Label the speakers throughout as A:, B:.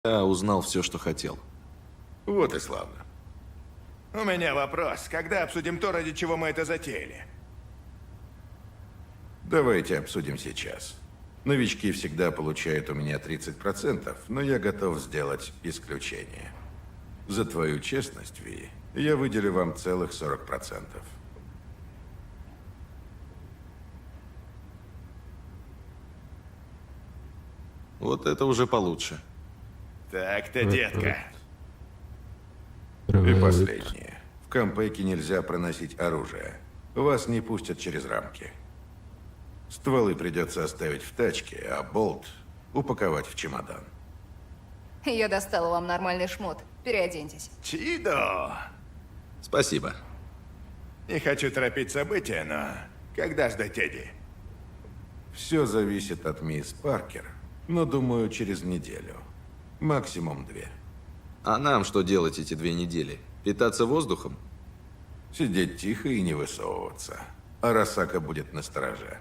A: Я узнал все, что хотел.
B: Вот и славно.
C: У меня вопрос. Когда обсудим то, ради чего мы это затеяли?
B: Давайте обсудим сейчас. Новички всегда получают у меня 30%, но я готов сделать исключение. За твою честность, Ви, я выделю вам целых 40%.
A: Вот это уже получше.
C: Так-то, детка.
B: И последнее. В кампэке нельзя проносить оружие. Вас не пустят через рамки. Стволы придется оставить в тачке, а болт упаковать в чемодан.
D: Я достала вам нормальный шмот. Переоденьтесь.
C: Чидо!
A: Спасибо.
C: Не хочу торопить события, но когда ждать Эдди?
B: Все зависит от мисс Паркер, но, думаю, через неделю. Максимум 2.
A: А нам что делать эти 2 недели? Питаться воздухом?
B: Сидеть тихо и не высовываться. Арасака будет настороже.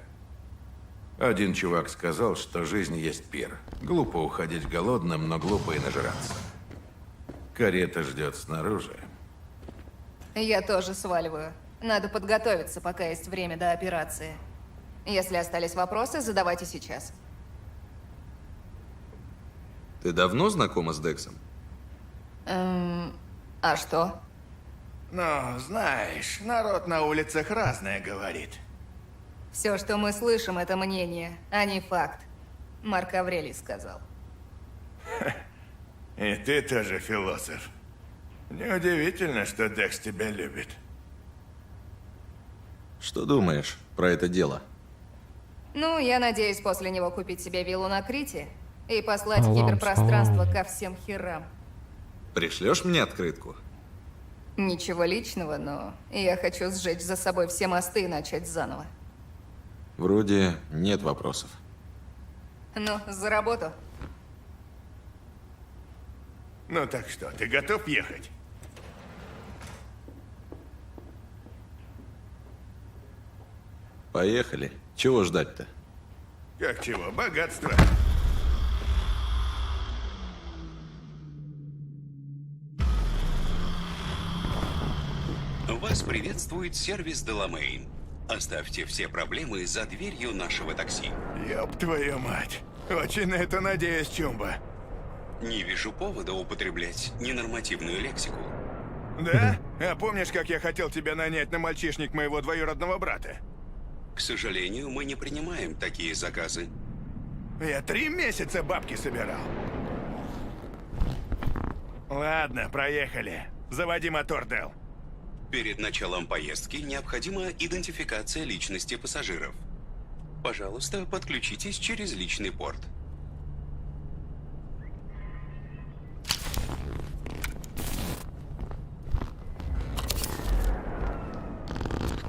B: Один чувак сказал, что жизнь есть пир. Глупо уходить голодным, но глупо и нажраться. Карета ждет снаружи.
D: Я тоже сваливаю. Надо подготовиться, пока есть время до операции. Если остались вопросы, задавайте сейчас.
A: Ты давно знакома с Дексом?
D: А что?
C: Ну, знаешь, народ на улицах разное говорит.
D: Все, что мы слышим, это мнение, а не факт. Марк Аврелий сказал.
C: И ты тоже философ. Неудивительно, что Декс тебя любит.
A: Что думаешь про это дело?
D: Ну, я надеюсь после него купить себе виллу на Крите и послать в киберпространство ко всем херам.
A: Пришлешь мне открытку?
D: Ничего личного, но я хочу сжечь за собой все мосты и начать заново.
A: Вроде нет вопросов.
D: Ну, за работу.
C: Ну так что, ты готов ехать?
A: Поехали. Чего ждать-то?
C: Как чего? Богатство.
E: Вас приветствует сервис Деламейн. Оставьте все проблемы за дверью нашего такси.
C: Ёб твою мать. Очень на это надеюсь, Чумба.
E: Не вижу повода употреблять ненормативную лексику.
C: Да? А помнишь, как я хотел тебя нанять на мальчишник моего двоюродного брата?
E: К сожалению, мы не принимаем такие заказы.
C: Я 3 месяца бабки собирал. Ладно, проехали. Заводи мотор, Дел.
E: Перед началом поездки необходима идентификация личности пассажиров. Пожалуйста, подключитесь через личный порт.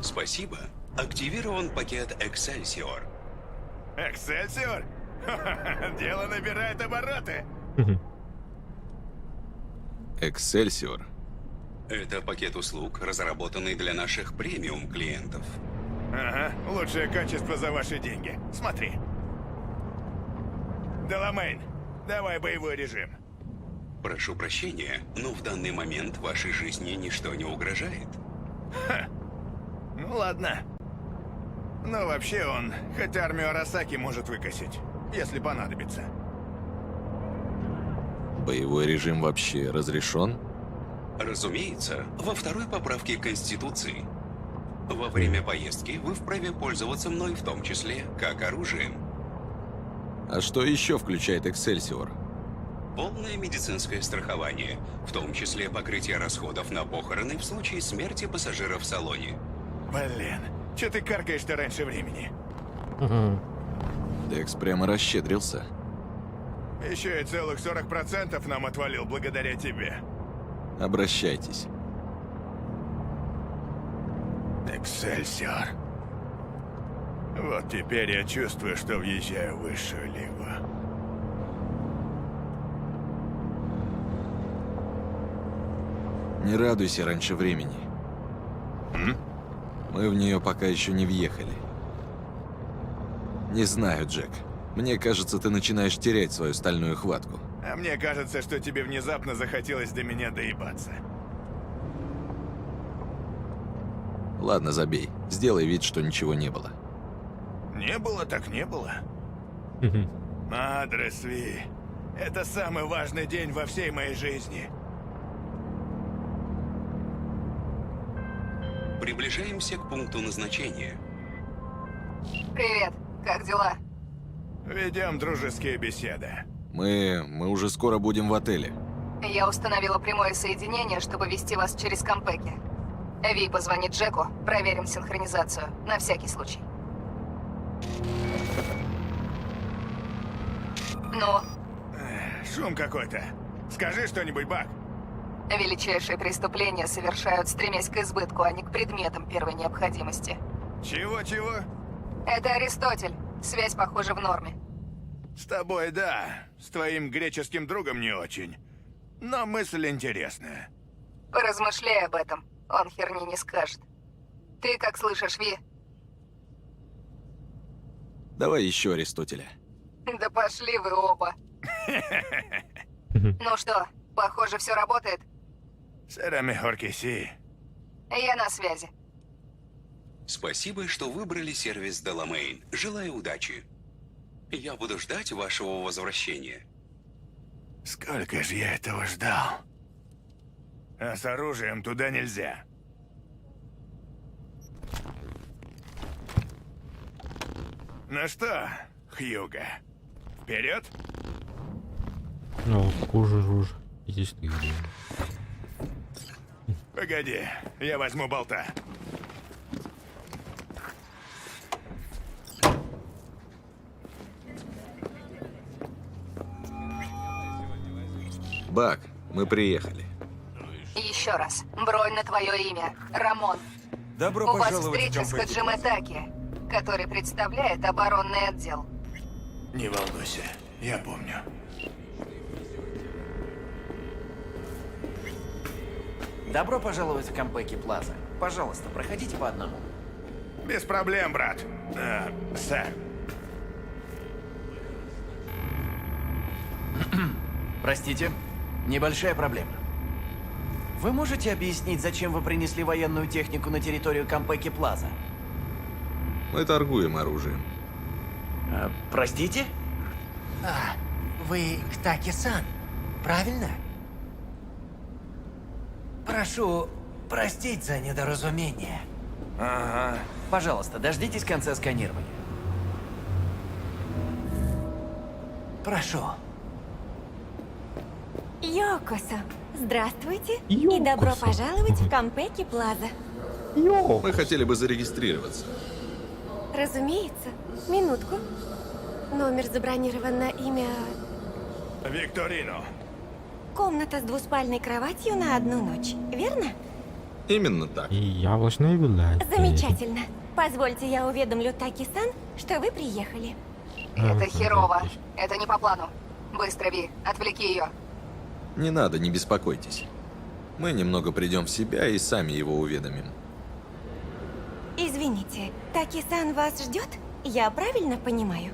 E: Спасибо. Активирован пакет Excelsior.
C: Эксельсиор? Дело набирает обороты.
A: Excelsior.
E: Это пакет услуг, разработанный для наших премиум-клиентов.
C: Ага, лучшее качество за ваши деньги. Смотри. Деламейн, давай боевой режим.
E: Прошу прощения, но в данный момент вашей жизни ничто не угрожает.
C: Ну ладно. Но вообще он хоть армию Арасаки может выкосить, если понадобится.
A: Боевой режим вообще разрешен?
E: Разумеется, во второй поправке Конституции. Во время поездки вы вправе пользоваться мной в том числе как оружием.
A: А что еще включает Excelsior?
E: Полное медицинское страхование, в том числе покрытие расходов на похороны в случае смерти пассажира в салоне.
C: Блин, че ты каркаешь-то раньше времени?
A: Декс прямо расщедрился.
C: Еще и целых 40% нам отвалил благодаря тебе.
A: Обращайтесь.
C: Эксельсиор. Вот теперь я чувствую, что въезжаю в высшую лигу.
A: Не радуйся раньше времени. Мы в нее пока еще не въехали. Не знаю, Джек. Мне кажется, ты начинаешь терять свою стальную хватку.
C: А мне кажется, что тебе внезапно захотелось до меня доебаться.
A: Ладно, забей. Сделай вид, что ничего не было.
C: Не было так не было. Адрес, Ви. Это самый важный день во всей моей жизни.
E: Приближаемся к пункту назначения.
D: Привет, как дела?
C: Ведем дружеские беседы.
A: Мы уже скоро будем в отеле.
D: Я установила прямое соединение, чтобы вести вас через Кампеки. Ви позвонит Джеку, проверим синхронизацию, на всякий случай. Ну,
C: Шум какой-то. Скажи что-нибудь, Бак.
D: величайшие преступления совершают, стремясь к избытку, а не к предметам первой необходимости.
C: Чего-чего?
D: Это Аристотель. Связь, похоже, в норме.
C: С тобой, да. С твоим греческим другом не очень. Но мысль интересная.
D: Поразмышляй об этом. Он херни не скажет. Ты как слышишь, Ви?
A: Давай еще Аристотеля.
D: Да пошли вы оба. Ну что, похоже, все работает.
C: Será mejor que sí.
D: Я на связи.
E: Спасибо, что выбрали сервис Деламейн. Желаю удачи. Я буду ждать вашего возвращения.
C: Сколько же я этого ждал. А с оружием туда нельзя. Ну что, Хьюго, вперед?
F: Ну, хуже. Здесь ты где?
C: Погоди, я возьму болта.
A: Бак, мы приехали.
D: Еще раз. Бронь на твое имя. Рамон.
G: Добро
D: У вас
G: пожаловать в
D: встреча с
G: Кампеки.
D: Хаджиматаки, который представляет оборонный отдел.
C: Не волнуйся, я помню.
G: Добро пожаловать в Кампеки Плаза. Пожалуйста, проходите по одному.
C: Без проблем, брат. Сэр.
G: Простите, небольшая проблема. Вы можете объяснить, зачем вы принесли военную технику на территорию Кампеки Плаза?
A: Мы торгуем оружием.
G: Простите?
H: Вы Ктаки-сан, правильно? Прошу простить за недоразумение.
C: Ага.
G: Пожалуйста, дождитесь конца сканирования.
H: Прошу.
I: Йокосо. Здравствуйте и
F: Йокосо.
I: добро пожаловать в Кампеки Плаза.
A: Мы хотели бы зарегистрироваться.
I: Разумеется. Минутку. Номер забронирован на имя...
C: Викторино.
I: Комната с двуспальной кроватью на одну ночь, верно?
A: Именно так.
F: И яблочная вилла.
I: Замечательно. Позвольте, я уведомлю Таки-сан, что вы приехали.
D: Это херово. Это не по плану. Быстро, Ви, отвлеки ее.
A: Не надо, не беспокойтесь. Мы немного придем в себя и сами его уведомим.
I: Извините, Таки-сан вас ждет? Я правильно понимаю?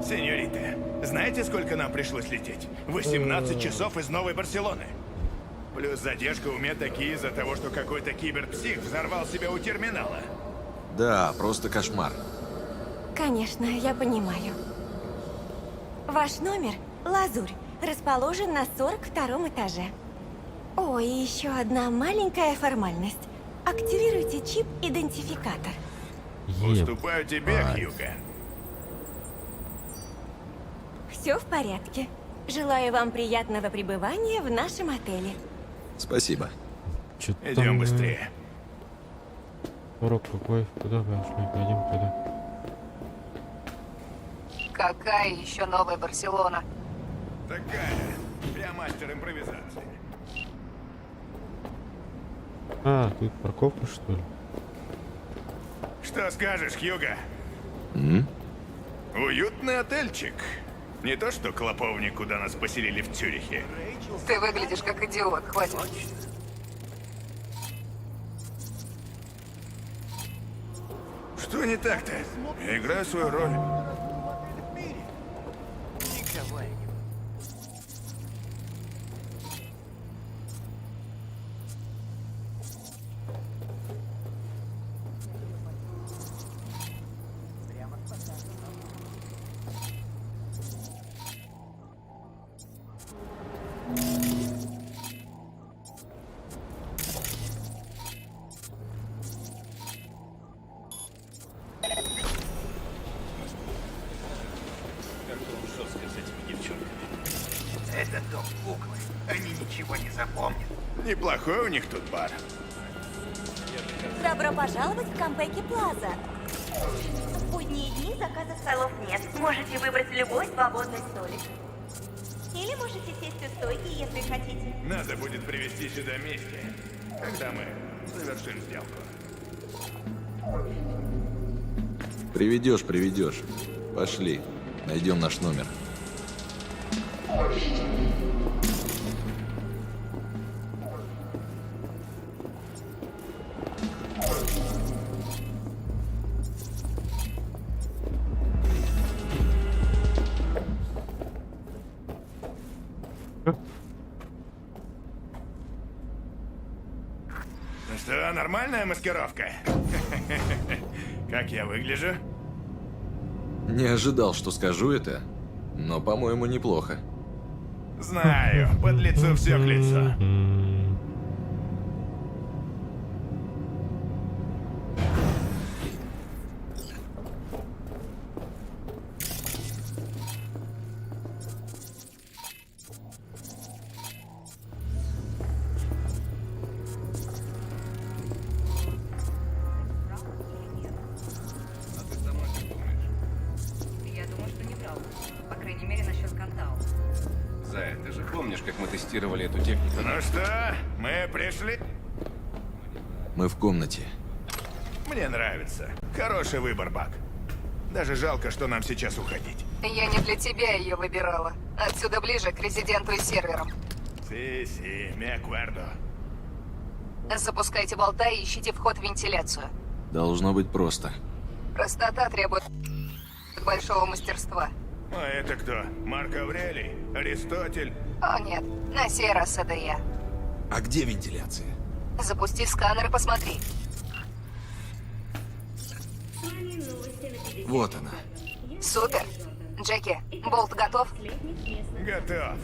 C: Сеньорита, знаете, сколько нам пришлось лететь? 18 часов из Новой Барселоны. Плюс задержка у меня такие из-за того, что какой-то киберпсих взорвал себя у терминала.
A: Да, просто кошмар.
I: Конечно, я понимаю. Ваш номер – Лазурь, расположен на 42-м этаже. О, и еще одна маленькая формальность. Активируйте чип-идентификатор.
C: Уступаю тебе, Хьюго.
I: Все в порядке. Желаю вам приятного пребывания в нашем отеле.
A: Спасибо.
C: Идем быстрее.
F: Урок какой? Куда пошли? Пойдем туда.
D: Какая еще новая Барселона?
C: Такая. Я мастер импровизации.
F: А, тут парковка, что ли?
C: Что скажешь, Хьюго?
A: М?
C: Уютный отельчик. Не то что клоповник, куда нас поселили в Цюрихе.
D: Ты выглядишь как идиот, хватит.
C: Что не так-то? Я играю свою роль. куклы. Они ничего не запомнят. Неплохой у них тут бар.
I: Добро пожаловать в Кампеки Плаза. В будние дни заказа столов нет. Можете выбрать любой свободный столик. Или можете сесть у стойки, если хотите.
C: Надо будет привезти сюда вместе, когда мы завершим сделку.
A: Приведешь, приведешь. Пошли, найдем наш номер.
C: Ну что, нормальная маскировка? Как я выгляжу?
A: Не ожидал, что скажу это, но, по-моему, неплохо.
C: Знаю, под лицу все к лицу.
D: Я думаю, что неправда. По крайней мере, насчет Кантау.
J: Зая, ты же помнишь, как мы тестировали эту технику?
C: Ну что, мы пришли?
A: Мы в комнате.
C: Мне нравится. Хороший выбор, Бак. Даже жалко, что нам сейчас уходить.
D: Я не для тебя ее выбирала. Отсюда ближе к резиденту и серверам.
C: Си, me acuerdo.
D: Запускайте болта и ищите вход в вентиляцию.
A: Должно быть просто.
D: Простота требует большого мастерства.
C: А это кто? Марк Аврелий? Аристотель?
D: О нет, на сей раз это я.
A: А где вентиляция?
D: Запусти сканер и посмотри.
A: Вот она.
D: Супер. Джеки, болт готов?
C: Готов.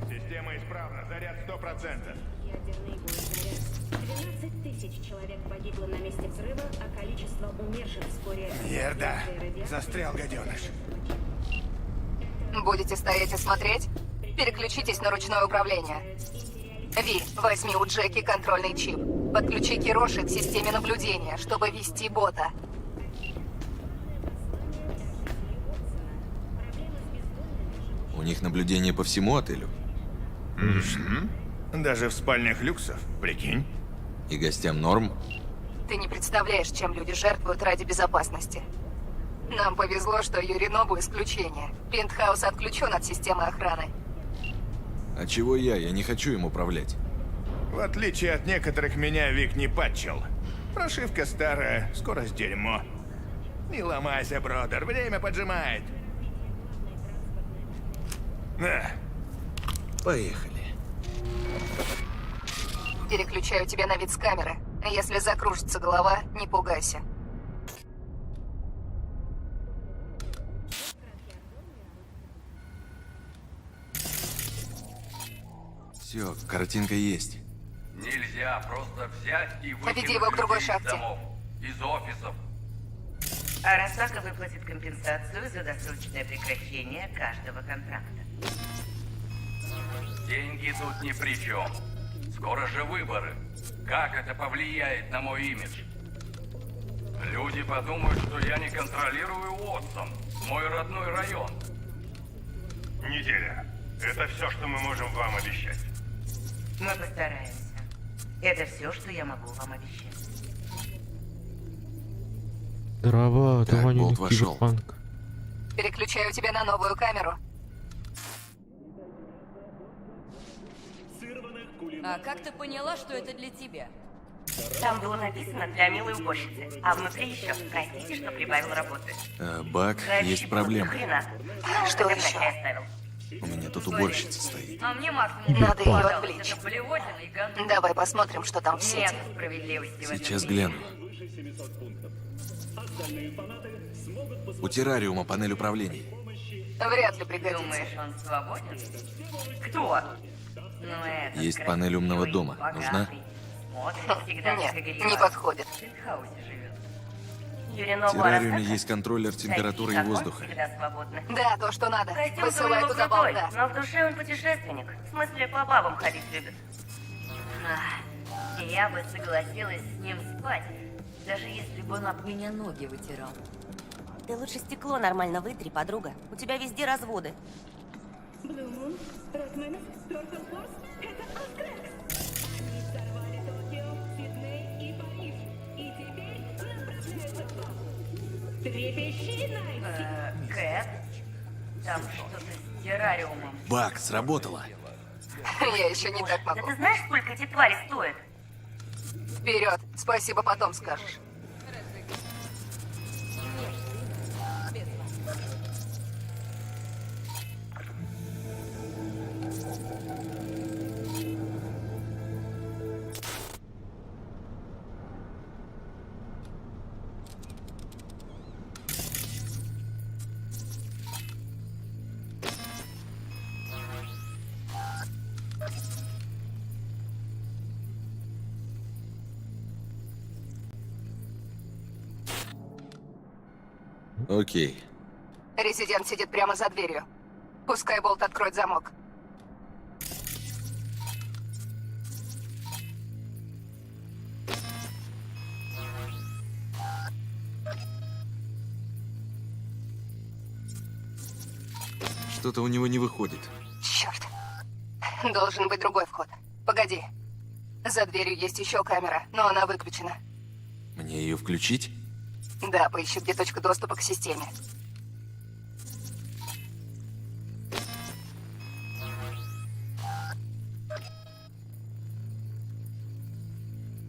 C: Система исправна, заряд 100%.
K: Ядерный боезаряд. 12 тысяч человек погибло на месте взрыва, а количество умерших вскоре...
C: Ерда, застрял гаденыш.
D: Будете стоять и смотреть? Переключитесь на ручное управление. Ви, возьми у Джеки контрольный чип. Подключи Кироши к системе наблюдения, чтобы вести бота.
A: У них наблюдение по всему отелю.
C: Даже в спальнях люксов, прикинь.
A: И гостям норм.
D: Ты не представляешь, чем люди жертвуют ради безопасности. Нам повезло, что Юринобу исключение. Пентхаус отключен от системы охраны.
A: А чего я? Я не хочу им управлять.
C: В отличие от некоторых, меня Вик не патчил. Прошивка старая, скорость дерьмо. Не ломайся, бродер, время поджимает. На.
A: Поехали.
D: Переключаю тебя на вид с камеры. Если закружится голова, не пугайся.
A: Все, картинка есть.
J: Нельзя просто взять и
D: Поведи его к другой шахте.
J: из офисов.
L: Арасака выплатит компенсацию за досрочное прекращение каждого контракта.
J: Деньги тут ни при чем. Скоро же выборы. Как это повлияет на мой имидж? Люди подумают, что я не контролирую Уотсон, мой родной район.
C: Неделя. Это все, что мы можем вам обещать.
L: Мы постараемся. Это все, что я могу вам обещать.
F: Дрова,
A: Так,
F: давай не
A: болт вошел.
F: киберпанк.
D: Переключаю тебя на новую камеру.
I: А как ты поняла, что это для тебя?
L: Там было написано «Для милой уборщицы», а внутри еще «Простите, что прибавил работы».
A: Бак, есть проблема.
D: Что еще?
A: У меня тут уборщица стоит.
L: А мне Макс
D: Надо ее отвлечь.
L: Это блевотина и говно.
D: Давай посмотрим, что там в
L: Нет
D: сети.
L: справедливости в этом
A: Сейчас
L: мире.
A: гляну. У террариума панель управления.
D: Вряд ли пригодится.
L: Думаешь, он свободен? Кто? Ну, это
A: Есть панель умного дома.
L: богатый.
A: Нужна?
L: Вот, всегда
D: Нет,
L: так
D: не
L: горевал.
D: подходит.
L: В пентхаусе живет.
A: В
L: Юринобу
A: террариуме
L: Арасака.
A: есть контроллер температуры и
L: Такие, как он,
A: воздуха.
L: всегда свободны.
D: Да, то, что надо.
L: Костюм
D: Высылай
L: у него
D: туда
L: крутой,
D: болта.
L: но в душе он путешественник. В смысле, по бабам ходить любит. И я бы согласилась с ним спать, даже если бы он об меня ноги вытирал.
M: Ты лучше стекло нормально вытри, подруга. У тебя везде разводы.
K: Blue Moon, Ротмен, Purple Force — это Аскрекс. Они взорвали Токио, Сидней и Париж. И теперь направляются к вам. Трепещи, Найти.
L: Кэт? Там что-то с террариумом.
A: Бак, сработало.
D: Я еще не так
L: Да
D: могу.
L: ты знаешь, сколько эти твари стоят?
D: Вперед. Спасибо, потом скажешь.
A: Окей.
D: Резидент сидит прямо за дверью. Пускай болт откроет замок.
A: Что-то у него не выходит.
D: Черт. Должен быть другой вход. Погоди. За дверью есть еще камера, но она выключена.
A: Мне ее включить?
D: Да, поищи, где точка доступа к системе.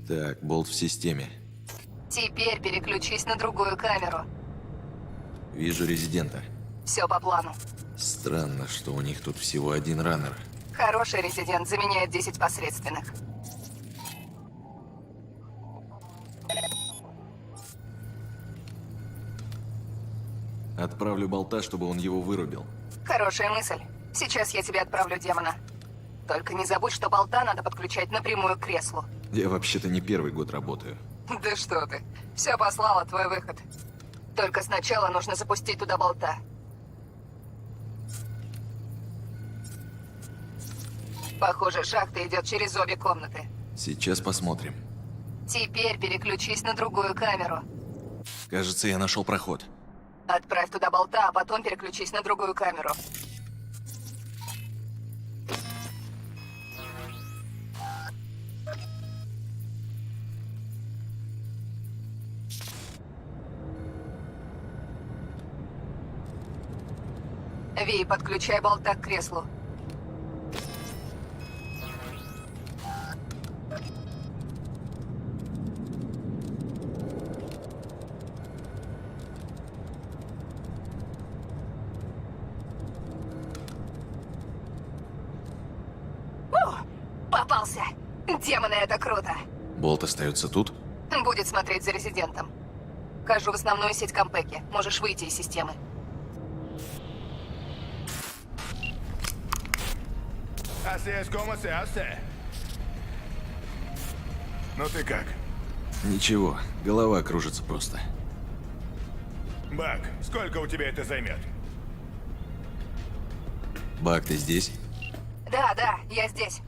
A: Так, болт в системе.
D: Теперь переключись на другую камеру.
A: Вижу резидента.
D: Все по плану.
A: Странно, что у них тут всего один раннер.
D: Хороший резидент заменяет 10 посредственных.
A: Отправлю болта, чтобы он его вырубил.
D: Хорошая мысль. Сейчас я тебе отправлю демона. Только не забудь, что болта надо подключать напрямую к креслу.
A: Я вообще-то не первый год работаю.
D: Да что ты. Все послала, твой выход. Только сначала нужно запустить туда болта. Похоже, шахта идет через обе комнаты.
A: Сейчас посмотрим.
D: Теперь переключись на другую камеру.
A: Кажется, я нашел проход.
D: Отправь туда болта, а потом переключись на другую камеру. Ви, подключай болта к креслу. Попался! Демоны, это круто!
A: Болт остается тут?
D: Будет смотреть за резидентом. Хожу в основную сеть Кампеки. Можешь выйти из системы.
C: Ну ты как?
A: Ничего, голова кружится просто.
C: Бак, сколько у тебя это займет?
A: Бак, ты здесь?
D: Да, я здесь.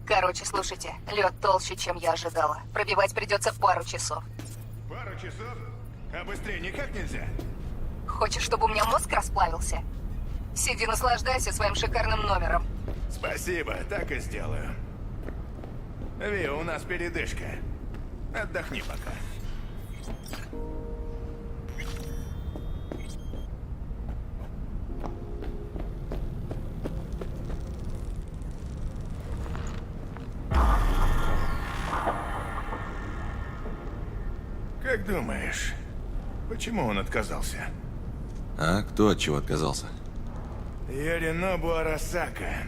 D: Короче, слушайте, лед толще, чем я ожидала. Пробивать придется пару часов.
C: Пару часов? А быстрее никак нельзя?
D: Хочешь, чтобы у меня мозг расплавился? Сиди, наслаждайся своим шикарным номером.
C: Спасибо, так и сделаю. Ви, у нас передышка. Отдохни пока. Как думаешь, почему он отказался?
A: А кто от чего отказался?
C: Юринобу Арасака.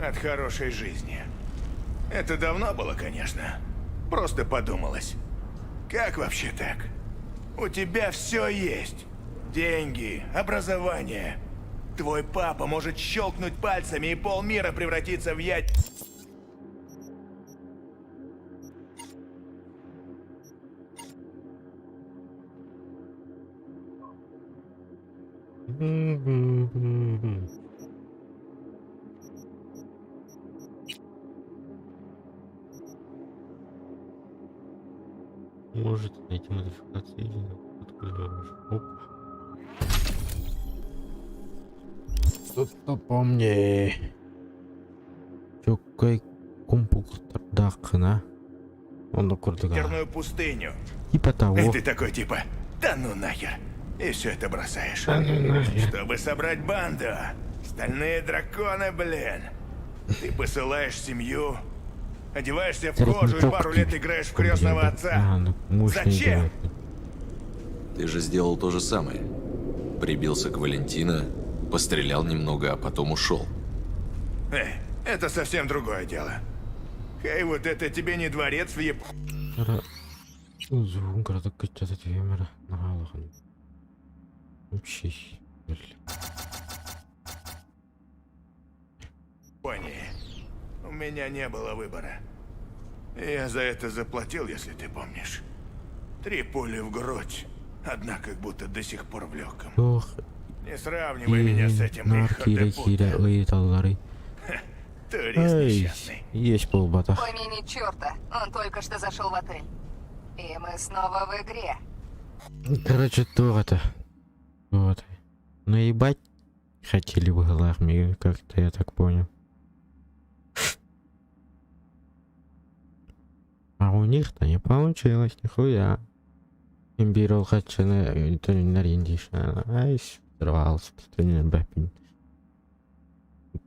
C: От хорошей жизни. Это давно было, конечно. Просто подумалось. Как вообще так? У тебя все есть. Деньги, образование. Твой папа может щелкнуть пальцами, и полмира превратиться в
F: Может найти модификации или открываешь. Оп. Что-то помни. Чокай компьютерда кына. Он докурдыга.
C: Терную пустыню.
F: Типа того.
C: И ты такой типа, да ну нахер. И все это бросаешь.
F: Да ну нахер.
C: Чтобы собрать банду. Стальные драконы, блин. Ты посылаешь семью, одеваешься в кожу и пару лет играешь в крестного отца. Зачем?
A: Ты же сделал то же самое. Прибился к Валентина, пострелял немного, а потом ушел.
C: Это совсем другое дело. Хей, вот это тебе не дворец в Яп...
F: Uzun kırdık gıçadı diyemere. Nahalakın. Вообще.
C: Пони, у меня не было выбора. Я за это заплатил, если ты помнишь. 3 пули в грудь. Одна как будто до сих пор в легком. Не сравнивай меня с этим
F: Наркире.
C: Турист несчастный.
F: Есть полбата.
D: Помяни черта, он только что зашел в отель. И мы снова в игре.
F: Короче, то это. Вот. Наебать хотели в армии, как-то я так понял. А у них-то не получилось, нихуя. Имбирал хатчаны, то не нариндишь, айс, взорвался, то не бэпин.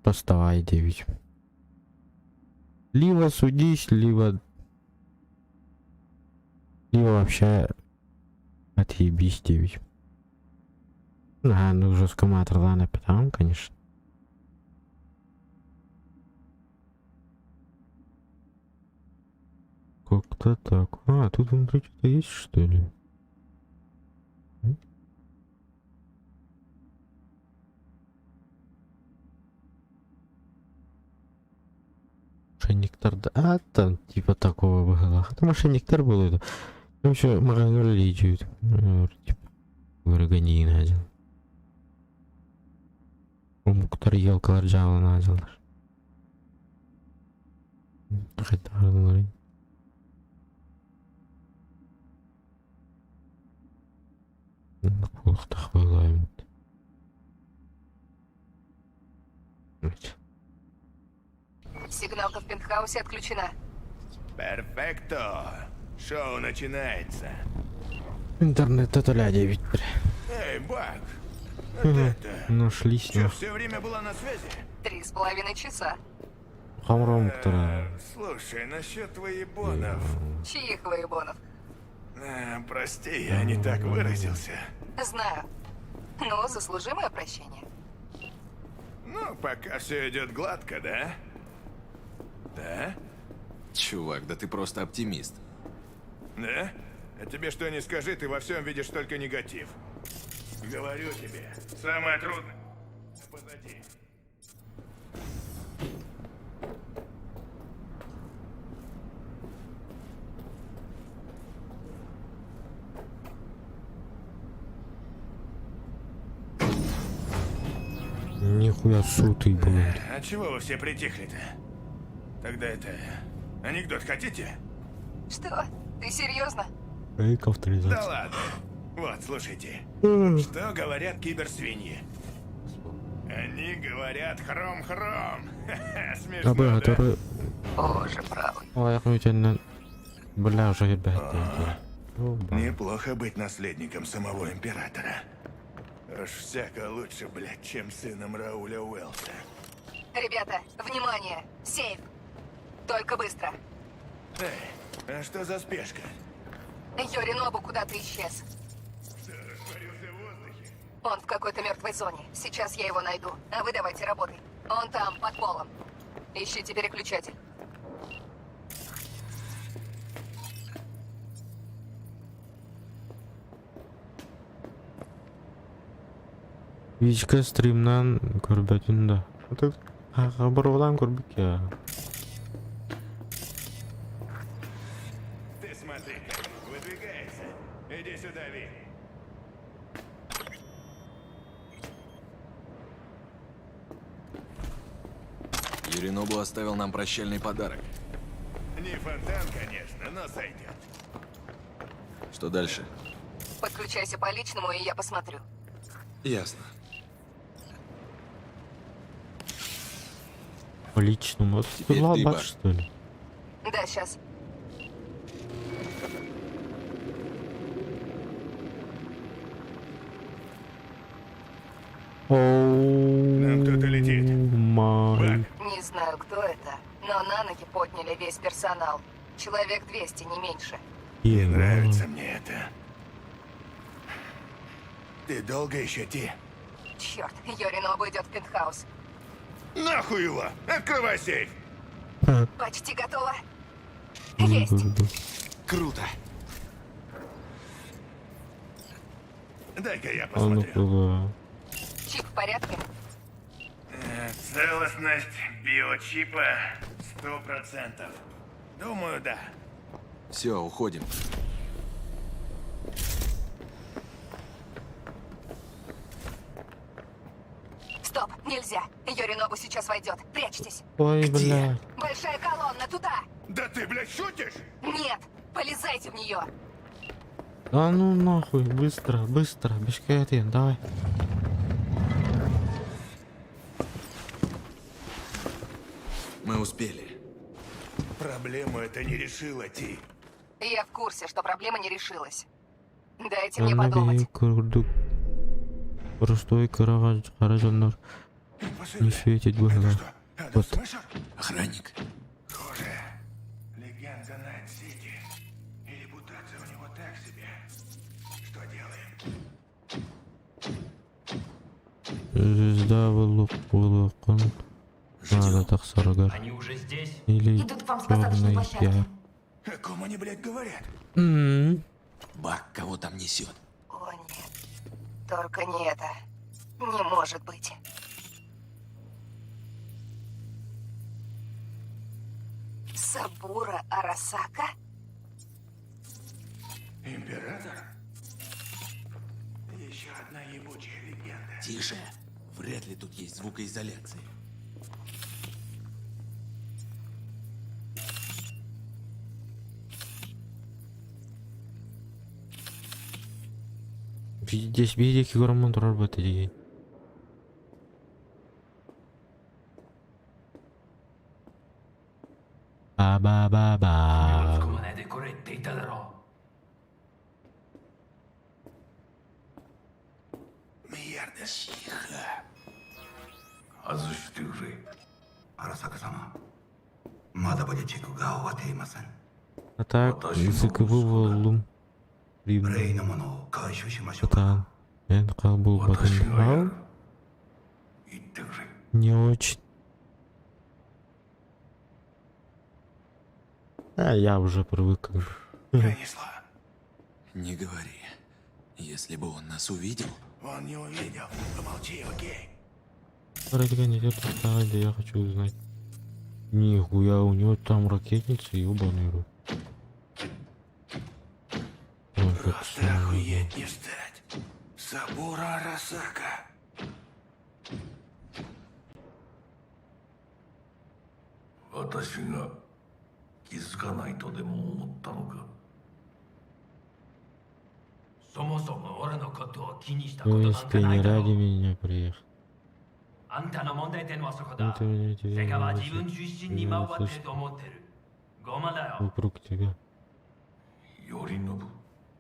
F: Поставай 9. Либо судись, либо вообще отъебись 9. Ну жестко матерла на питам, конечно. Как-то так. А, тут внутри что-то есть, что ли? Нектар, да, а там типа такого было. Потому что нектар был это. Там еще магазин идет. Типа, вырагани надел. Муктар ел каларджава надел. Хотя говори. Плохо хвалаем.
D: Сигналка в пентхаусе отключена.
C: Перфекто. Шоу начинается.
F: Интернет это ля 9.
C: Эй, Бак. Вот это.
F: Нашли с
C: Что,
F: ним.
C: все время была на связи?
D: 3,5 часа.
F: Хамром, которая.
C: Слушай, насчет воебонов.
D: Чьих воебонов?
C: Прости, я не так выразился.
D: Знаю. Ну, заслужи мое прощение.
C: Ну, пока все идет гладко, да? Да?
A: Чувак, да ты просто оптимист.
C: Да? А тебе что не скажи, ты во всем видишь только негатив. Говорю тебе, самое трудное позади.
F: Нихуя сутый, блядь.
C: А чего вы все притихли-то? Тогда это... Анекдот хотите?
D: Что? Ты серьезно?
F: Фейк авторизация.
C: Да ладно. Вот, слушайте. Что говорят киберсвиньи? Они говорят хром-хром. Смешно, да?
F: Который...
D: Боже, правый.
F: Ой, я тебя... Бля, уже ребят.
C: Неплохо быть наследником самого императора. Уж всяко лучше, блядь, чем сыном Рауля Уэллса.
D: Ребята, внимание! Сейф! Только быстро.
C: Эй, а что за спешка?
D: Йоринобу куда-то исчез.
C: Что, растворился в воздухе?
D: Он в какой-то мертвой зоне. Сейчас я его найду. А вы давайте работай. Он там, под полом. Ищите переключатель.
F: Вичка стримнан көрбөтүн да. Хабардан көрбүк я.
C: Ты смотри, как выдвигается. Иди сюда, Ви.
A: Юринобу оставил нам прощальный подарок.
C: Не фонтан, конечно, но сойдет.
A: Что дальше?
D: Подключайся по личному, и я посмотрю.
A: Ясно.
F: По личному. Это
A: Теперь ты,
F: лабак,
A: Бар.
F: что ли?
D: Да, сейчас.
C: Нам кто-то летит.
F: Май.
D: Не знаю, кто это, но на ноги подняли весь персонал. Человек 200, не меньше.
C: Не нравится мне это. Ты долго еще идти?
D: Черт, Йоринобу идет в пентхаус.
C: Нахуй его! Открывай сейф!
D: Почти готово. Есть.
A: Круто.
C: Дай-ка я
F: А ну
C: посмотрю.
F: куда?
D: Чип в порядке?
C: Целостность биочипа 100%. Думаю, да.
A: Все, уходим.
D: Стоп, нельзя. Йоринобу сейчас войдет. Прячьтесь.
F: Ой, бля.
D: Большая колонна, туда.
C: Да ты, блядь, шутишь?
D: Нет, полезайте в нее.
F: Да ну нахуй, быстро, быстро, бешкетин, давай.
A: Мы успели.
C: Проблему это не решило, Ти.
D: Я в курсе, что проблема не решилась. Дайте мне подумать.
F: Простой каражаннар. Не светит глаза. Вот.
A: Охранник.
C: Хуже. Легенда Найт-Сити. И репутация у него так себе. Что делаем?
F: Звезда вылукан. Надо так саргар.
J: Они уже здесь?
F: Или
D: Идут к вам с посадочной
F: черный
D: площадки.
F: пиар.
C: О ком они, блядь, говорят?
A: Бак, кого там несет?
D: О нет, только не это. Не может быть. Сабура Арасака?
C: Император? Еще одна ебучая легенда.
A: Тише. Вряд ли тут есть звукоизоляция.
F: Здесь видите, гормон работает. Ба-ба-ба-ба.
J: こまでこれって言っただろ
C: Мierda.
J: 外してくれ荒坂様まだボディチェックが終わっていません
F: А так, языковым рівно.
J: 例のものを回収しましょうか
F: Та, я был
J: 私がや
F: потом.
J: る言ってくれ
F: Не очень. А я уже привык как бы.
C: Пронесла.
A: Не говори. Если бы он нас увидел...
C: Он не увидел. Помолчи, окей?
F: Ради нет, да, я хочу узнать. Нихуя, у него там ракетница, ебаный рот. Ой, как
C: Просто охуеть не встать. Сабура Арасака.
J: 私が気づかないとでも思ったのかそもそも俺のことを気にしたこと
F: То
J: なん
F: есть
J: か
F: ты
J: ない
F: не
J: だろ
F: ради меня приехал.
J: あんたの問題点はそこだ
F: Это меня тебе
J: 世界は
F: не
J: 自分中心に回ってると思ってるごまだよ
F: вокруг тебя.
J: よりのぶ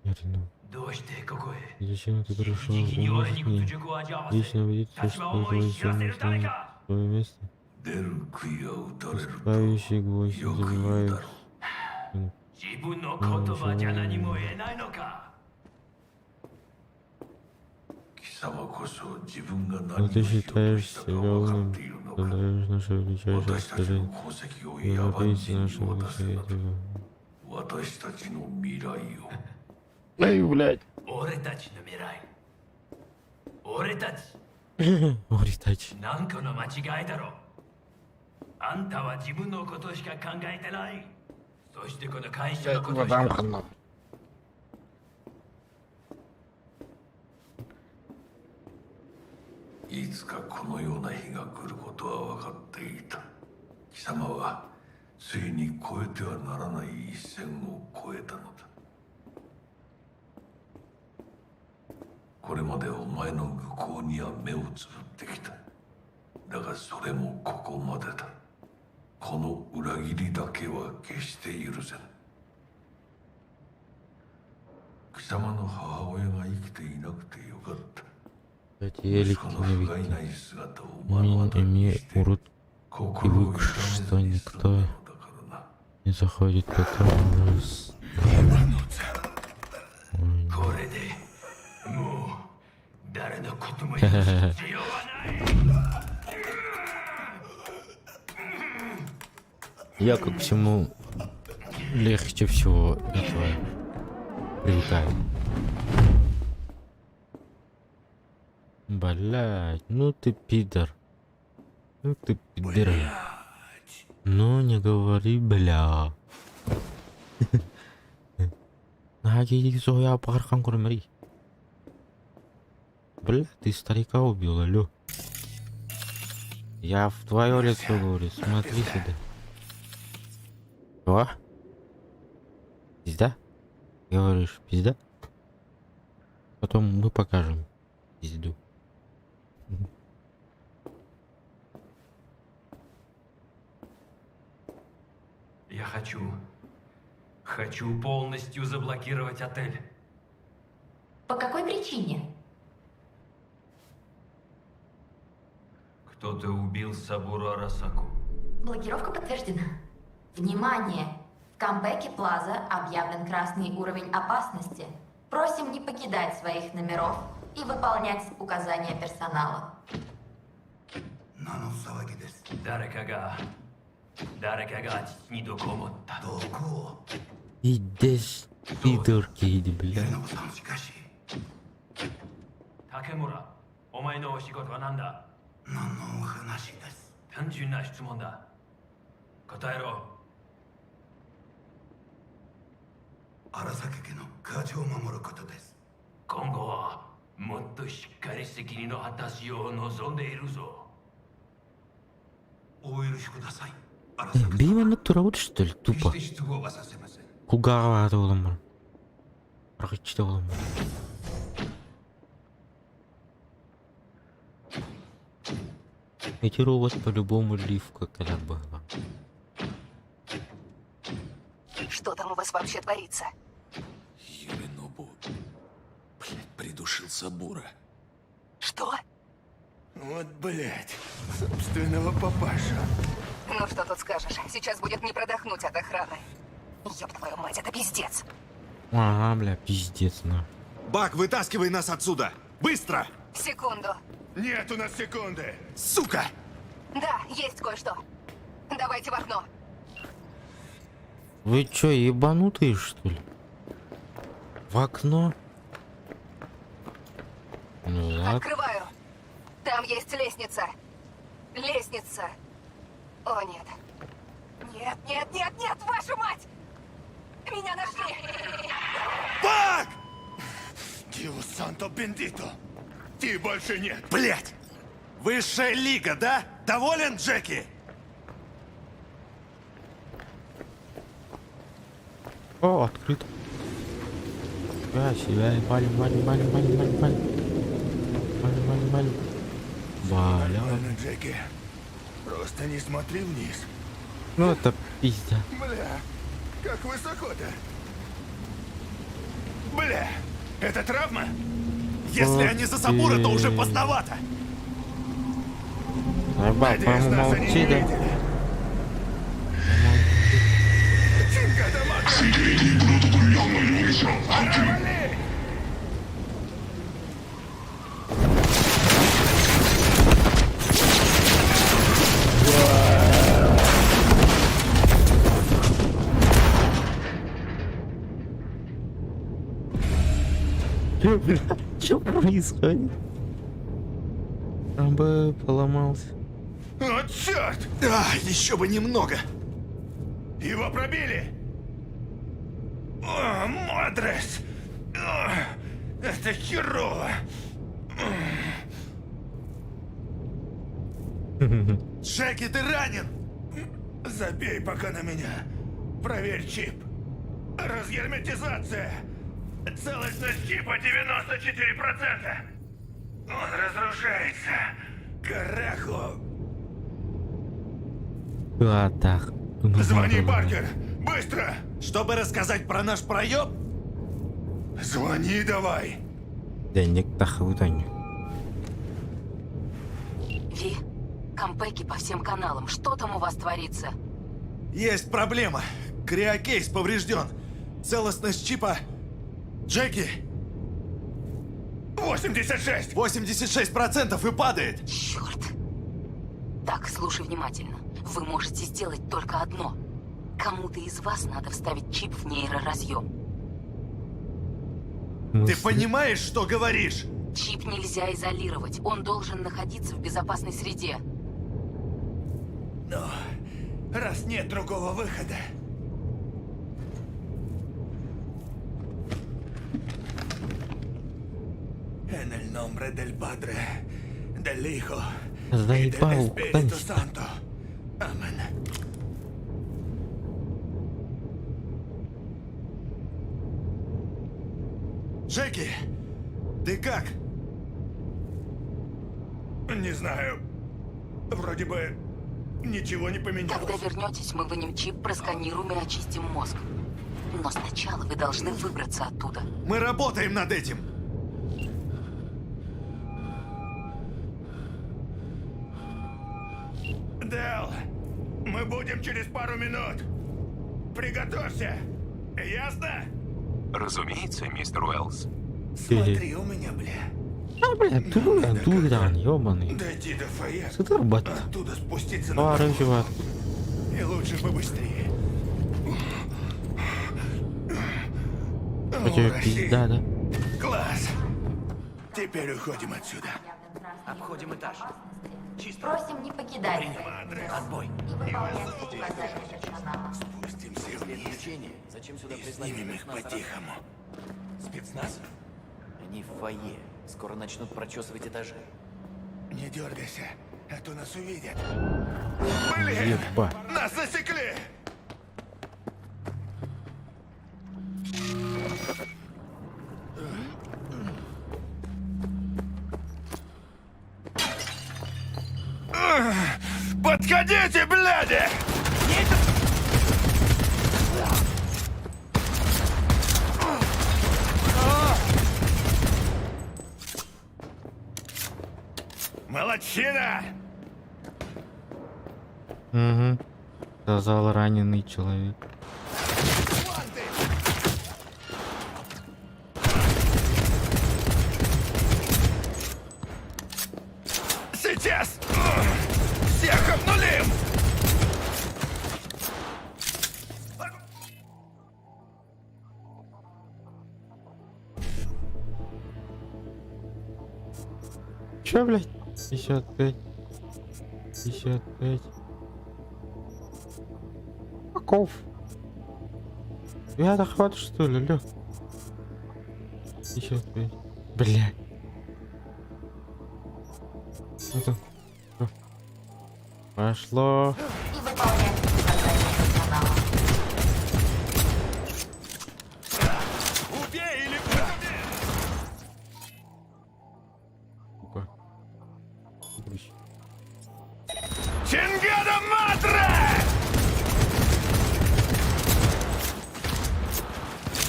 F: Я ревную.
J: どうしてここへ
F: Зачем ты пришел?
J: 直々に俺に屈
F: Мне
J: 辱を味わわせ
F: лично видеть,
J: 立
F: что
J: 場を思い知らせるため
F: твое
J: か
F: место.
J: 出る杭は打たれる
F: Спающий гвоздь
J: よく言うだ
F: забивает.
J: ろう自分の言葉じゃ何も言えないのか貴様こそ自分が
F: Но
J: 何を
F: ты
J: しようと
F: считаешь
J: したか
F: себя
J: 分かっ
F: умным,
J: ているのか
F: подаешь наше величайшее
J: 私たちの
F: достижение.
J: 功績を野蛮
F: Европейцы
J: 人に
F: нашего
J: 渡せな
F: высокого.
J: と私たちの未来を
F: Эй, блядь.
J: 俺たちの未来俺たち
F: Оритач.
J: なんかの間違いだろあんたは自分のことしか考えてないそしてこの会社のことしか いつかこのような日が来ることは分かっていた貴様はついに越えてはならない一線を越えたのだ。これまでお前の愚行には目をつぶってきた。だがそれもここまでだ。この裏切りだけは決して許せん。貴様の母親が生きていなくてよかった。息子の不甲斐ない姿を目の当たりにして
F: привык, что никто не заходит в этот ужас. Я как всему легче всего этого привыкаю. Блядь, ну ты пидор. Ну ты пидор. Ну не говори, бля. Наги я паркан курмари. Бля, ты старика убил, алё. Я в твое лицо говорю, смотри сюда. Что? Пизда? Говоришь, пизда? Потом мы покажем пизду.
J: Я хочу полностью заблокировать отель.
L: По какой причине?
J: Кто-то убил Сабуру Арасаку.
L: Блокировка подтверждена. Внимание! В Камбэке Плаза объявлен красный уровень опасности. Просим не покидать своих номеров и выполнять указания персонала.
F: Идешь, пидорки, иди, бля.
J: Такемура, お前のお仕事は何だ?
H: 何のお話です?
J: 単純な質問だ。答えろ。
H: 荒崎家の家事を守ることです。
J: 今後はもっとしっかり責任の果たしを望んでいるぞ。
H: お許しください。
F: Бима натура, что ли, тупо. Кугавато оламар. Рахичте оламар. Эти у вас по-любому ливка когда была.
D: Что там у вас вообще творится?
A: Юринобу, блядь, придушил Сабура.
D: Что?
C: Вот, блядь, собственного папашу.
D: Ну что тут скажешь? Сейчас будет не продохнуть от охраны. Ёб твою мать, это пиздец.
F: Ага, бля, пиздец, на.
N: Бак, вытаскивай нас отсюда! Быстро!
D: Секунду.
C: Нет у нас секунды!
N: Сука!
D: Да, есть кое-что. Давайте в окно.
F: Вы чё, ебанутые, что ли? В окно? Ну, ладно.
D: Открываю. Там есть лестница. Лестница. О, нет. Нет, нет, нет, нет, вашу мать! Меня нашли!
C: Бак! Дио Санто Бендито! Ты больше нет!
N: Блять! Высшая лига, да? Доволен, Джеки?
F: О, открыто. Да, себя, валим.
C: Нормально, Джеки. Просто не смотри вниз.
F: Ну это пизда.
C: Бля, как высоко-то. Бля, это травма?
N: Если они за Сабура, то уже поздновато.
C: Надеюсь, нас они не видели.
F: Что происходит? АБ поломался.
C: О, черт!
N: Еще бы немного.
C: Его пробили! О, Мадрес! О, это херово!
N: Джеки, ты ранен!
C: Забей пока на меня. Проверь чип. Разгерметизация. Целостность чипа 94%. Он разрушается. Караху.
F: Так.
C: Звони, Паркер. Быстро.
N: Чтобы рассказать про наш проеб?
C: Звони давай.
F: Денег тахутай.
D: Ви, кампеки по всем каналам. Что там у вас творится?
N: Есть проблема. Криокейс поврежден. Целостность чипа... Джеки!
C: 86!
N: 86% и падает!
D: Черт. Так, слушай внимательно. Вы можете сделать только одно. Кому-то из вас надо вставить чип в нейроразъем.
N: Ты понимаешь, что говоришь?
D: Чип нельзя изолировать. Он должен находиться в безопасной среде.
C: Но раз нет другого выхода... En el nombre del Padre, del Hijo y del Espíritu Santo. Amén.
N: Джеки, ты как?
C: Не знаю. Вроде бы ничего не поменялось.
D: Когда вернетесь, мы вынем чип, просканируем и очистим мозг. Но сначала вы должны выбраться оттуда.
N: Мы работаем над этим.
C: Дэл, мы будем через пару минут. Приготовься. Ясно?
E: Разумеется, мистер Уэллс.
C: Смотри у меня, бля.
F: Дуран, ёбаный.
C: Дойти до фойе,
F: Сыдырбат.
C: оттуда спуститься на
F: Пары чувак.
C: И лучше побыстрее.
F: У тебя пизда, да?
C: Класс. Теперь уходим отсюда.
G: Обходим этаж. Чисто.
L: Просим не покидать.
G: Отбой.
L: И выполнять указания персонала.
C: Спустимся вниз.
G: Исключение. Зачем сюда
C: И
G: прислали
C: снимем их
G: спецназ?
C: по-тихому.
G: Спецназ? Они в фойе. Скоро начнут прочесывать этажи.
C: Не дергайся, а то нас увидят. Блин!
F: Ебать.
C: Нас засекли! Подходите, бляди! Молодчина!
F: Угу. Сказал раненый человек.
C: Сейчас! Всех обнулим!
F: Чё, блядь? 55. 55. Каков? Я хватит, что ли, лёг? 55. Блядь. Это... Пошло.
L: И выполнять указания персонала.
C: Убей или
F: Сука. Брыщ.
C: Чингада Матра!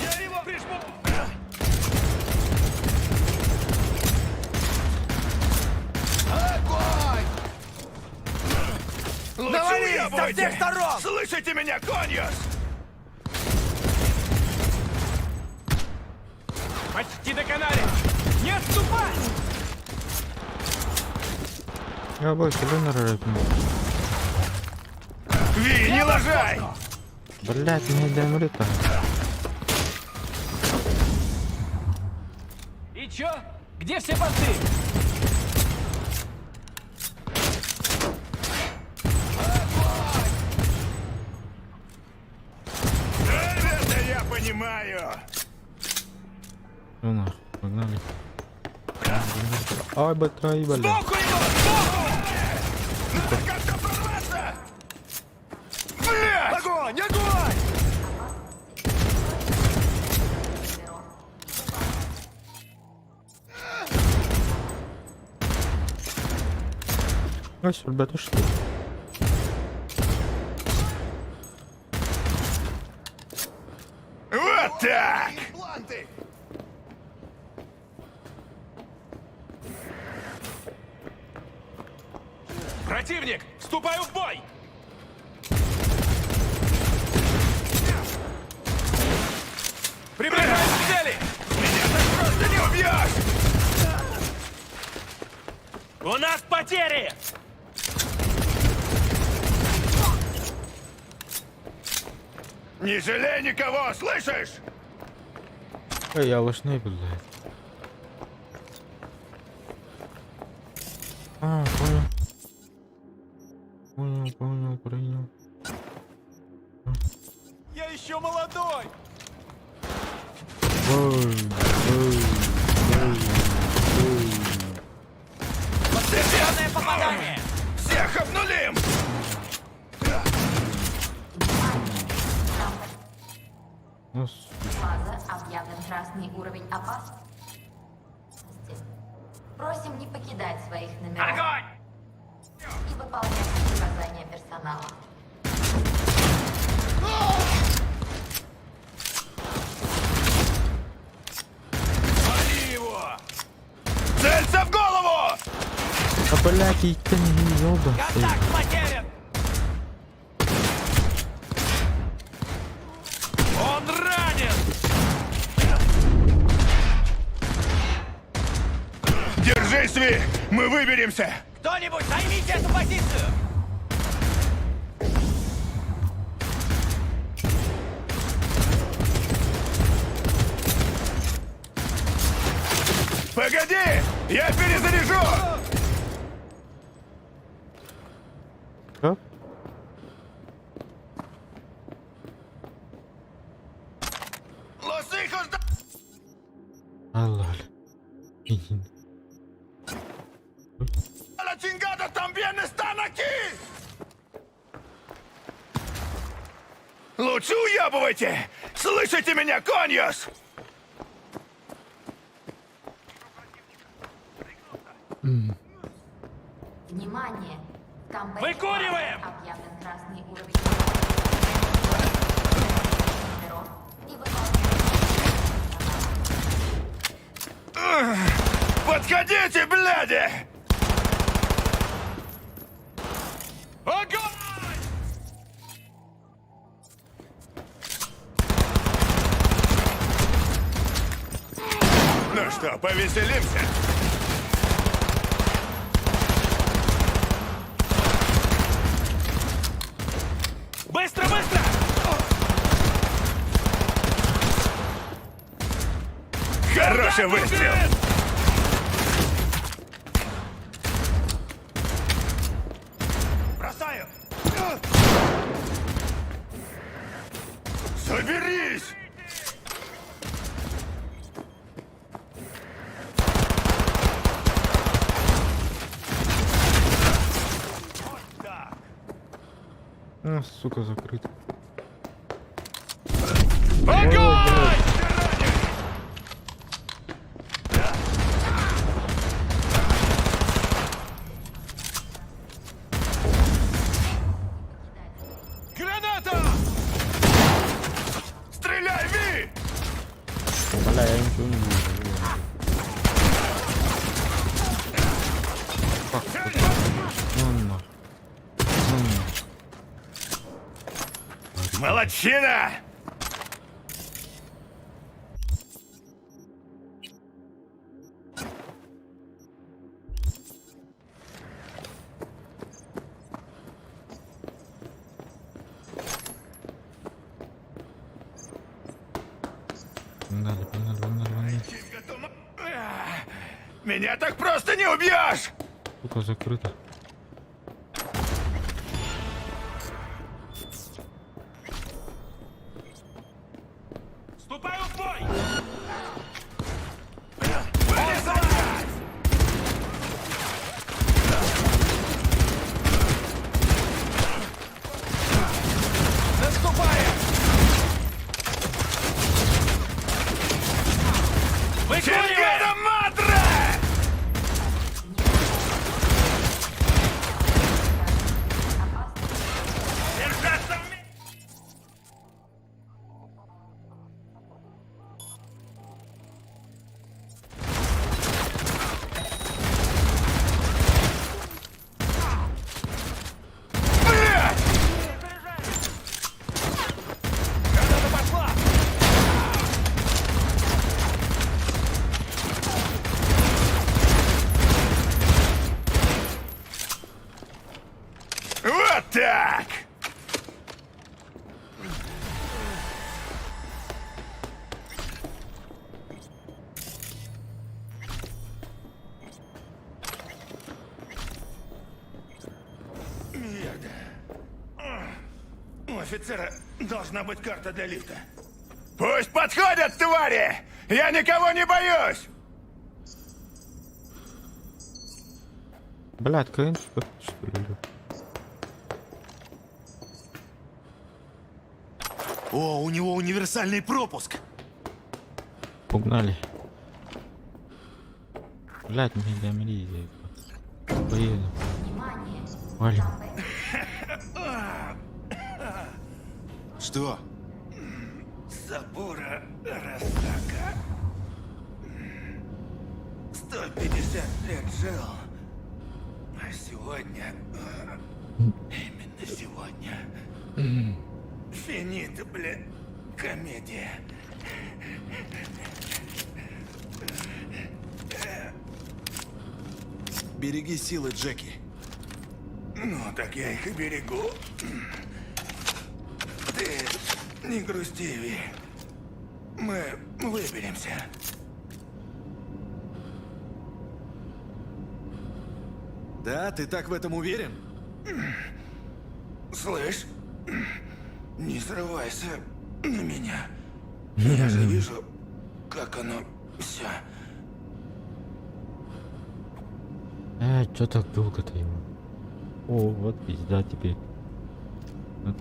C: Я его прижму! Огонь! Лучше уебывайте! Со всех сторон! Слышите меня, Коньюс?
J: Почти доконали! Не отступай!
F: Я больше вымер.
C: Ви, не ложай!
F: Блять, не домрет-то.
J: И чё? Где все борцы?
C: Это я понимаю!
F: Ну нахуй, погнали. Ай, батареи, блядь.
C: Сбоку его! Сбоку! Надо как-то прорваться!
N: Огонь! Огонь!
F: Ось, ребята, что?
C: Вот так!
N: Противник! Вступаю в бой! Приближаюсь к цели!
C: Меня так просто не убьешь!
N: У нас потери!
C: Не жалей никого, слышишь?
F: Эй, я вас не блядь. А, понял. Понял, принял.
N: Я еще молодой!
C: Подтвержденное попадание! Всех обнулим!
L: Плаза объявлен красный уровень опасности. Просим не покидать своих номеров.
C: Огонь!
L: И выполнять указания персонала.
C: Вали его! Целься в голову!
F: А, блядь, и ты не ёба.
N: Контакт потерян! Он ранен!
C: Держись, Ви! Мы выберемся!
N: Кто-нибудь займите эту позицию!
C: Погоди! Я перезаряжу!
F: Что?
C: Los hijos de...
F: Аллах.
C: La chingada también están aquí! Лучше уебывайте! Слышите меня, Коньюс?
L: Внимание! В компании
N: Выкуриваем!
L: объявлен красный уровень номеров и выполнять.
C: Подходите, бляди!
N: Огонь!
C: Ну что, повеселимся?
N: Быстро, быстро!
C: Хороший выстрел!
N: Бросаю!
C: Соберись!
F: А, сука, закрыто.
C: Огонь!
N: Граната!
C: Стреляй, Ви!
F: Бля, я ничего не вижу.
C: Молодчина!
F: Погнали.
C: Меня так просто не убьешь!
F: Сука, закрыто.
N: Вступаю в бой! Наступаю!
C: Чингана Мадра! Держаться вместе! Вот так! Мierda. У офицера должна быть карта для лифта. Пусть подходят, твари! Я никого не боюсь!
F: Бля, открыть что ли?
N: О, у него универсальный пропуск.
F: Погнали. Блядь, не замри. Поеду. Валим.
N: Что?
C: Сабура Арасака. 150 лет жил. А сегодня... Именно сегодня... Финита, бля, комедия.
N: Береги силы, Джеки.
C: Ну, так я их и берегу. Ты не грусти, Ви. Мы выберемся.
N: Да, ты так в этом уверен?
C: Слышь, не срывайся на меня. Я же вижу, как оно все.
F: Чё так долго-то ему? О, вот пизда теперь. Вот.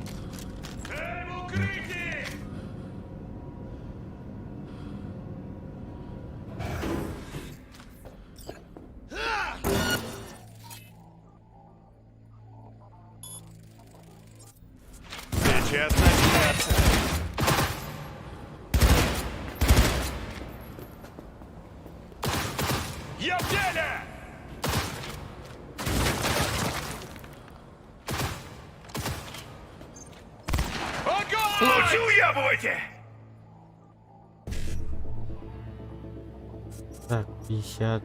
C: Сейчас начнется. Я в деле! Лучше уебывайте!
F: Так, 50,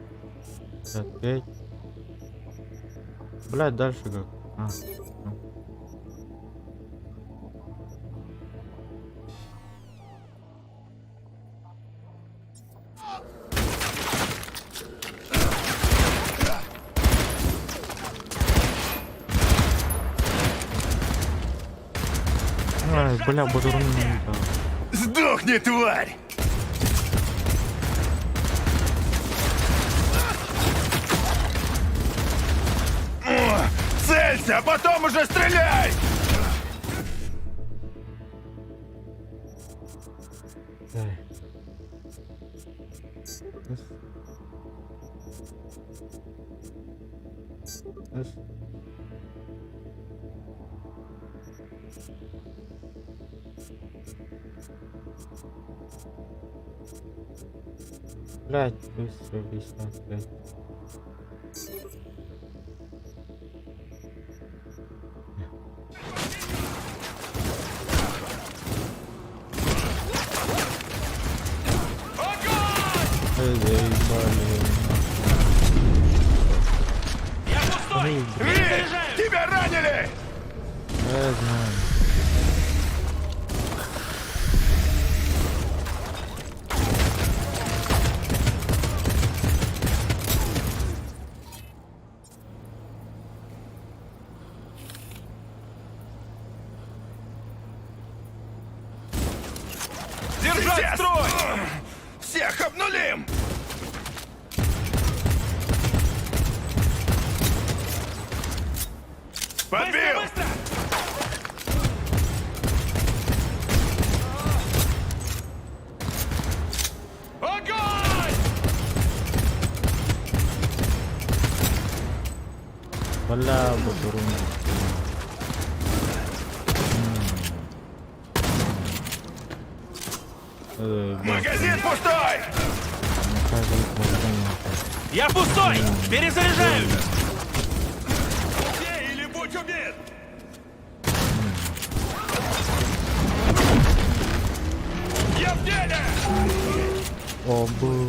F: 55. Блядь, дальше как? Ай, бля, буду
C: Сдохни, тварь! Целься, а потом уже стреляй!
F: Блять, быстро, 55.
C: Я пустой! Тебя ранили!
F: Я знаю.
C: Держать строй! Всех обнулим! Подбил! Быстро, быстро! Огонь!
F: Маляба турун.
C: Магазин пустой!
N: Я пустой! Перезаряжаюсь!
C: Убей или будь убит! Я в деле!
F: Обу.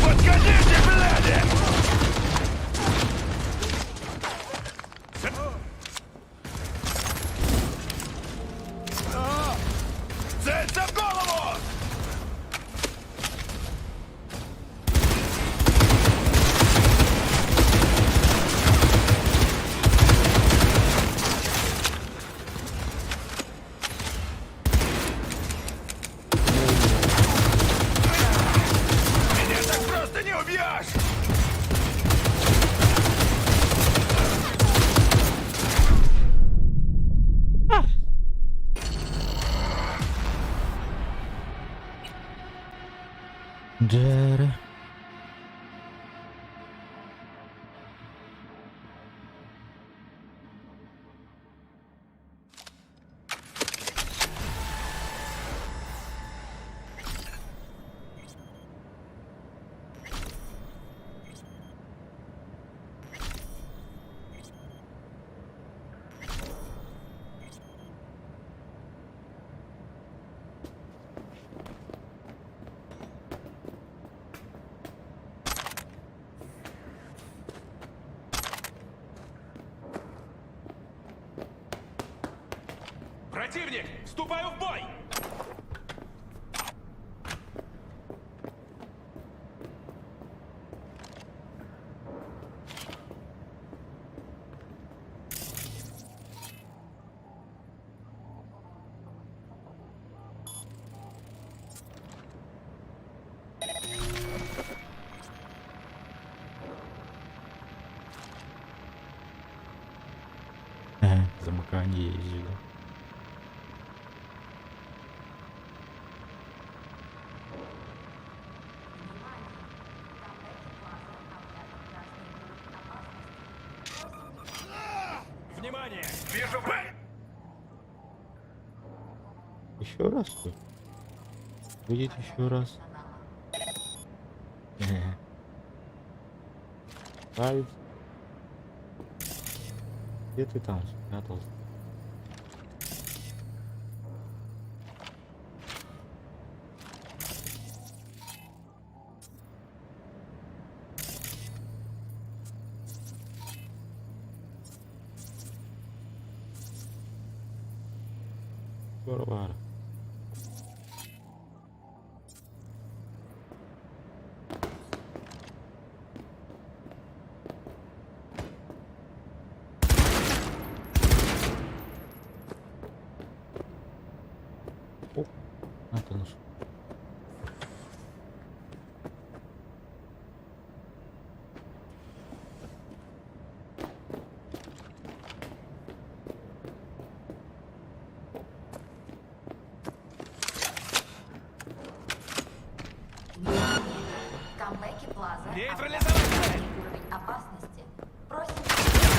C: Подходите, бляди! Целься в голову! Меня так просто не убьешь!
F: Джерри.
N: Противник! Вступаю в бой!
F: Замыкание ездили.
N: Внимание! Вижу враг!
F: Еще раз? Будет еще раз. Ай. Где ты там спрятался? Бarbara. О, это наш.
L: Камбэки Плаза.
N: Нейтрализовать цель!
L: Уровень опасности. Просим.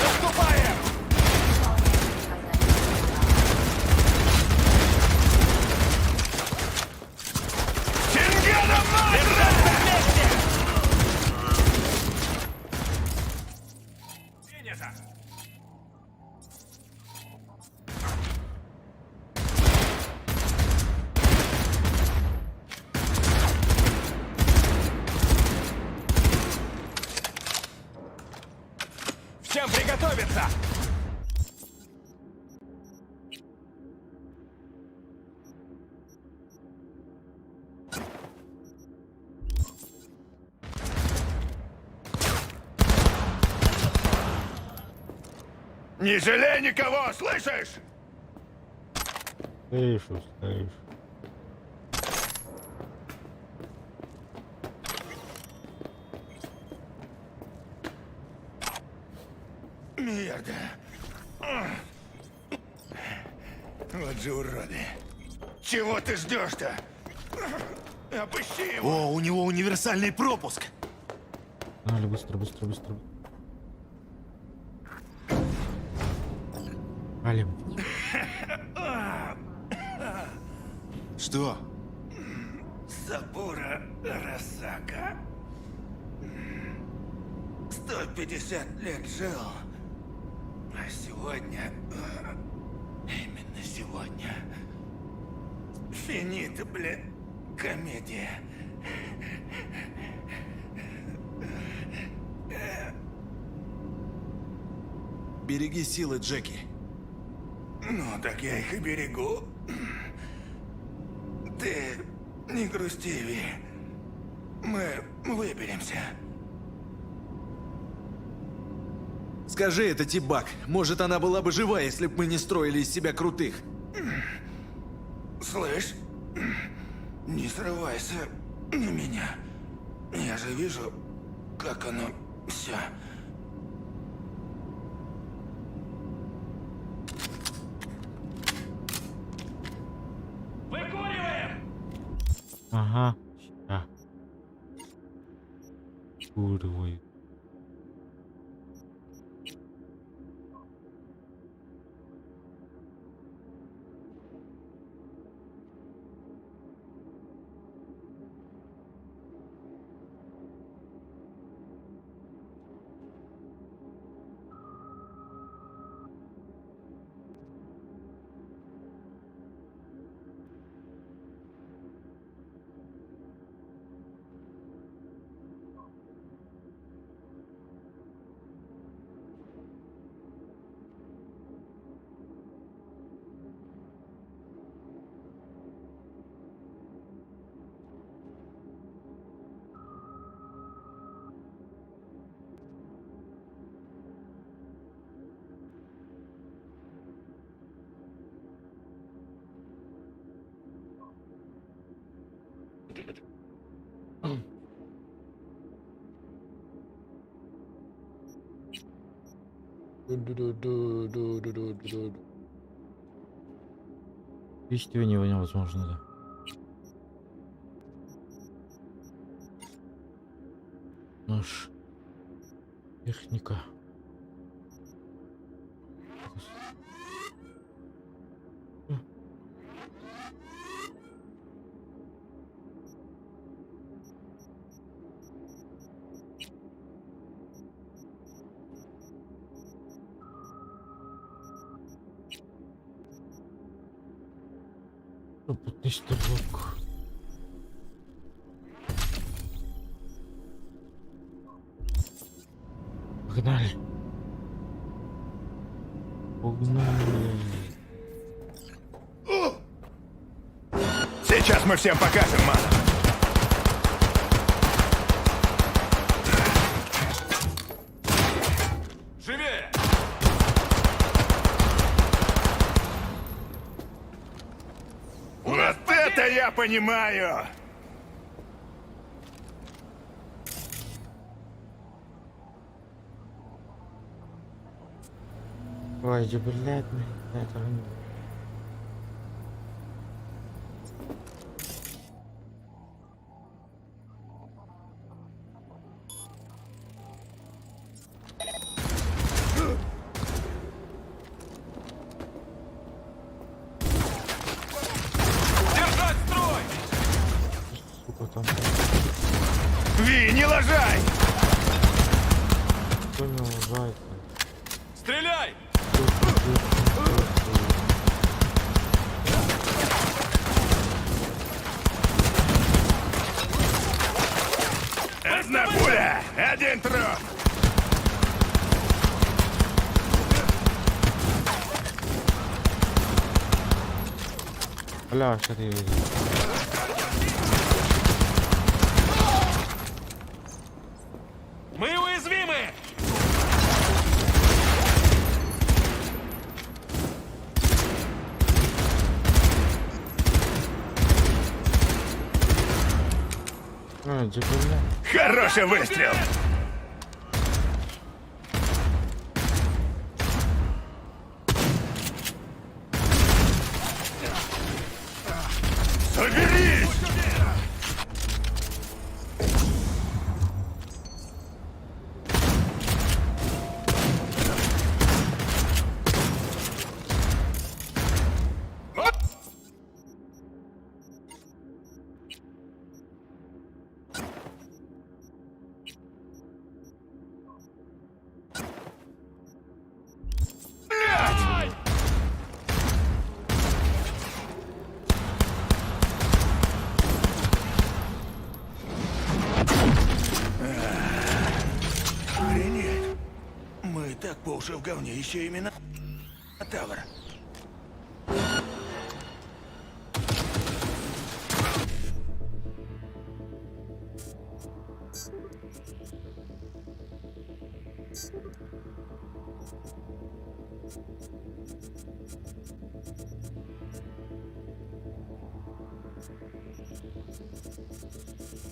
N: Наступаем!
C: Чингеда Мадра!
N: Принято! Всем приготовиться!
C: Не жалей никого, слышишь?
F: Слышу, слышу.
C: Мерда. Вот же уроды. Чего ты ждешь-то? Опусти его!
N: О, у него универсальный пропуск.
F: Али, быстро, быстро, быстро. Али.
N: Что?
C: Сабура Арасака. 150 лет жил. А сегодня... Именно сегодня... Финита, блин, комедия.
N: Береги силы, Джеки.
C: Ну, так я их и берегу. Ты не грусти, Ви. Мы выберемся.
A: Скажи это, Тибак. Может, она была бы жива, если бы мы не строили из себя крутых.
C: Слышь, не срывайся на меня. Я же вижу, как оно все.
J: Выкуриваем!
F: Ага. А. Курвай. Убийство невозможно, да. Нож. Техника. Опытный стрелок. Погнали. Погнали.
C: Сейчас мы всем покажем, ман.
J: Живее!
C: Вот это я понимаю!
F: Ой, да блядь, это...
J: Держать строй!
F: Сука, там...
C: Ви, не ложай!
F: Кто не лажает?
J: Стреляй!
C: Одна пуля, один труп.
F: Бля, что ты видишь?
J: Мы уязвимы!
F: А, да блядь.
C: Хороший выстрел. Соберись! уши в говне, еще именно Тавр.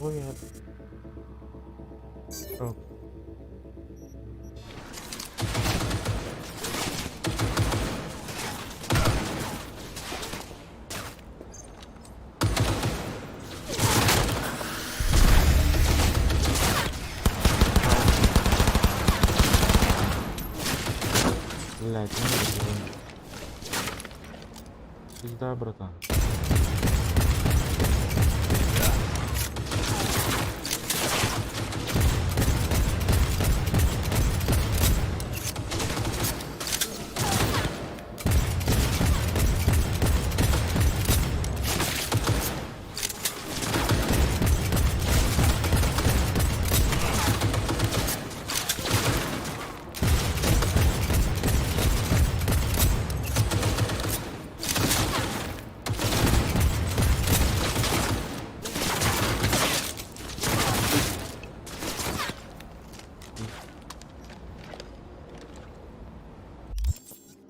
F: Ой, я... О. Блядь, ну пизда, братан.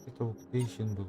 F: Это Уктейшн был.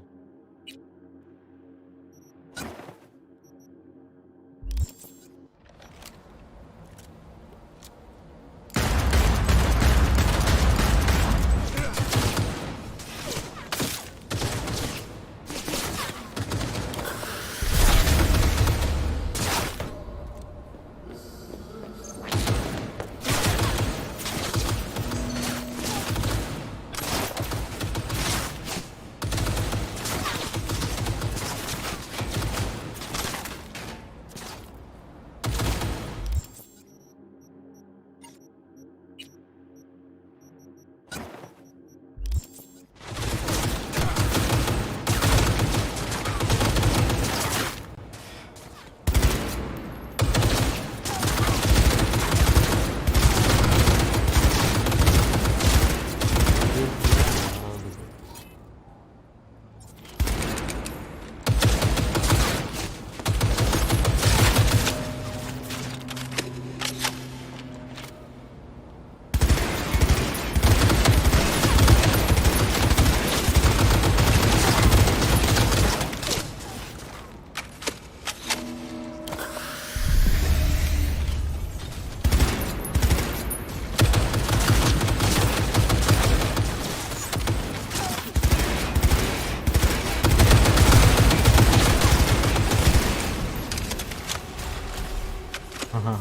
F: Ага.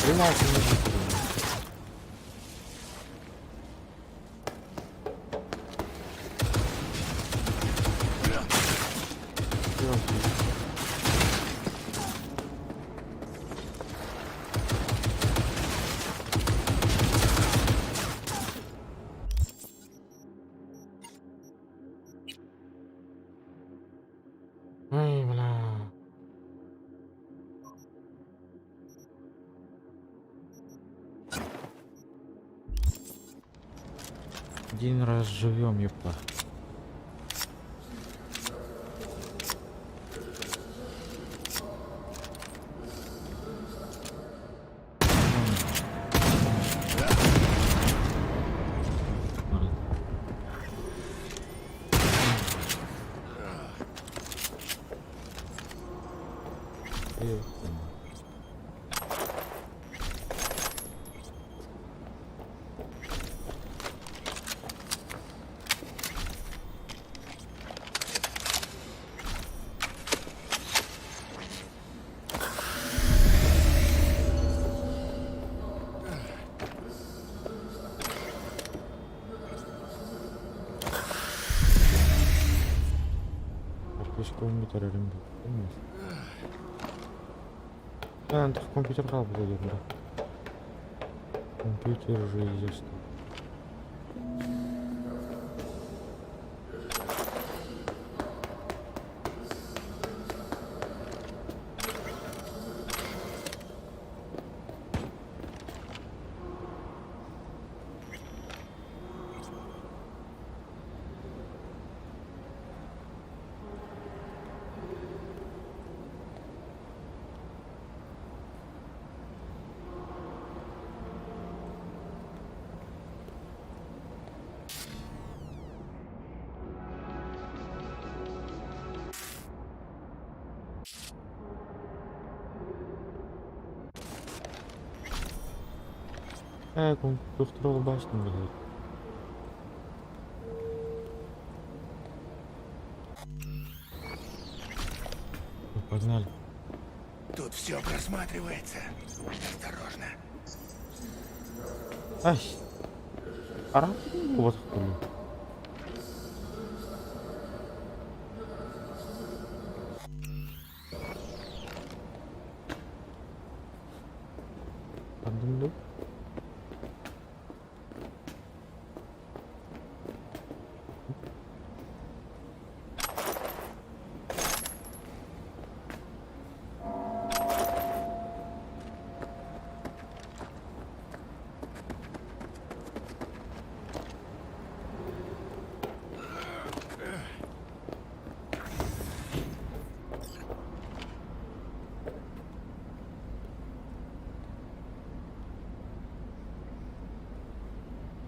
F: Хреначе не будет. Ой, бля. Один раз живем, ёпта. Компьютер емес. Антық компьютер қалып қойды бірақ. Компьютер уже известно. Конструктор башни, блядь. Ну, погнали.
C: Тут все просматривается. Осторожно.
F: Ай. Пора. Вот хули. Подумал.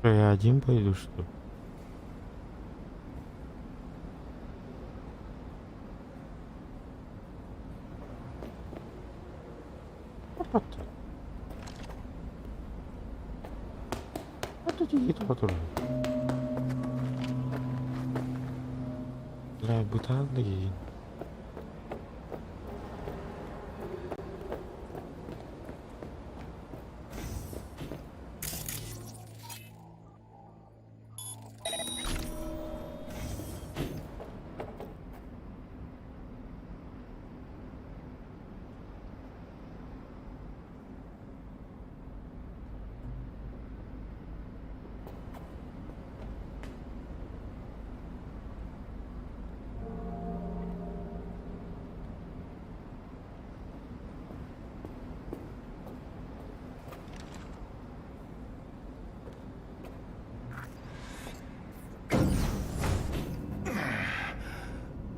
F: Я один пойду, что ли? Это какие-то которые. Бля, бутанги.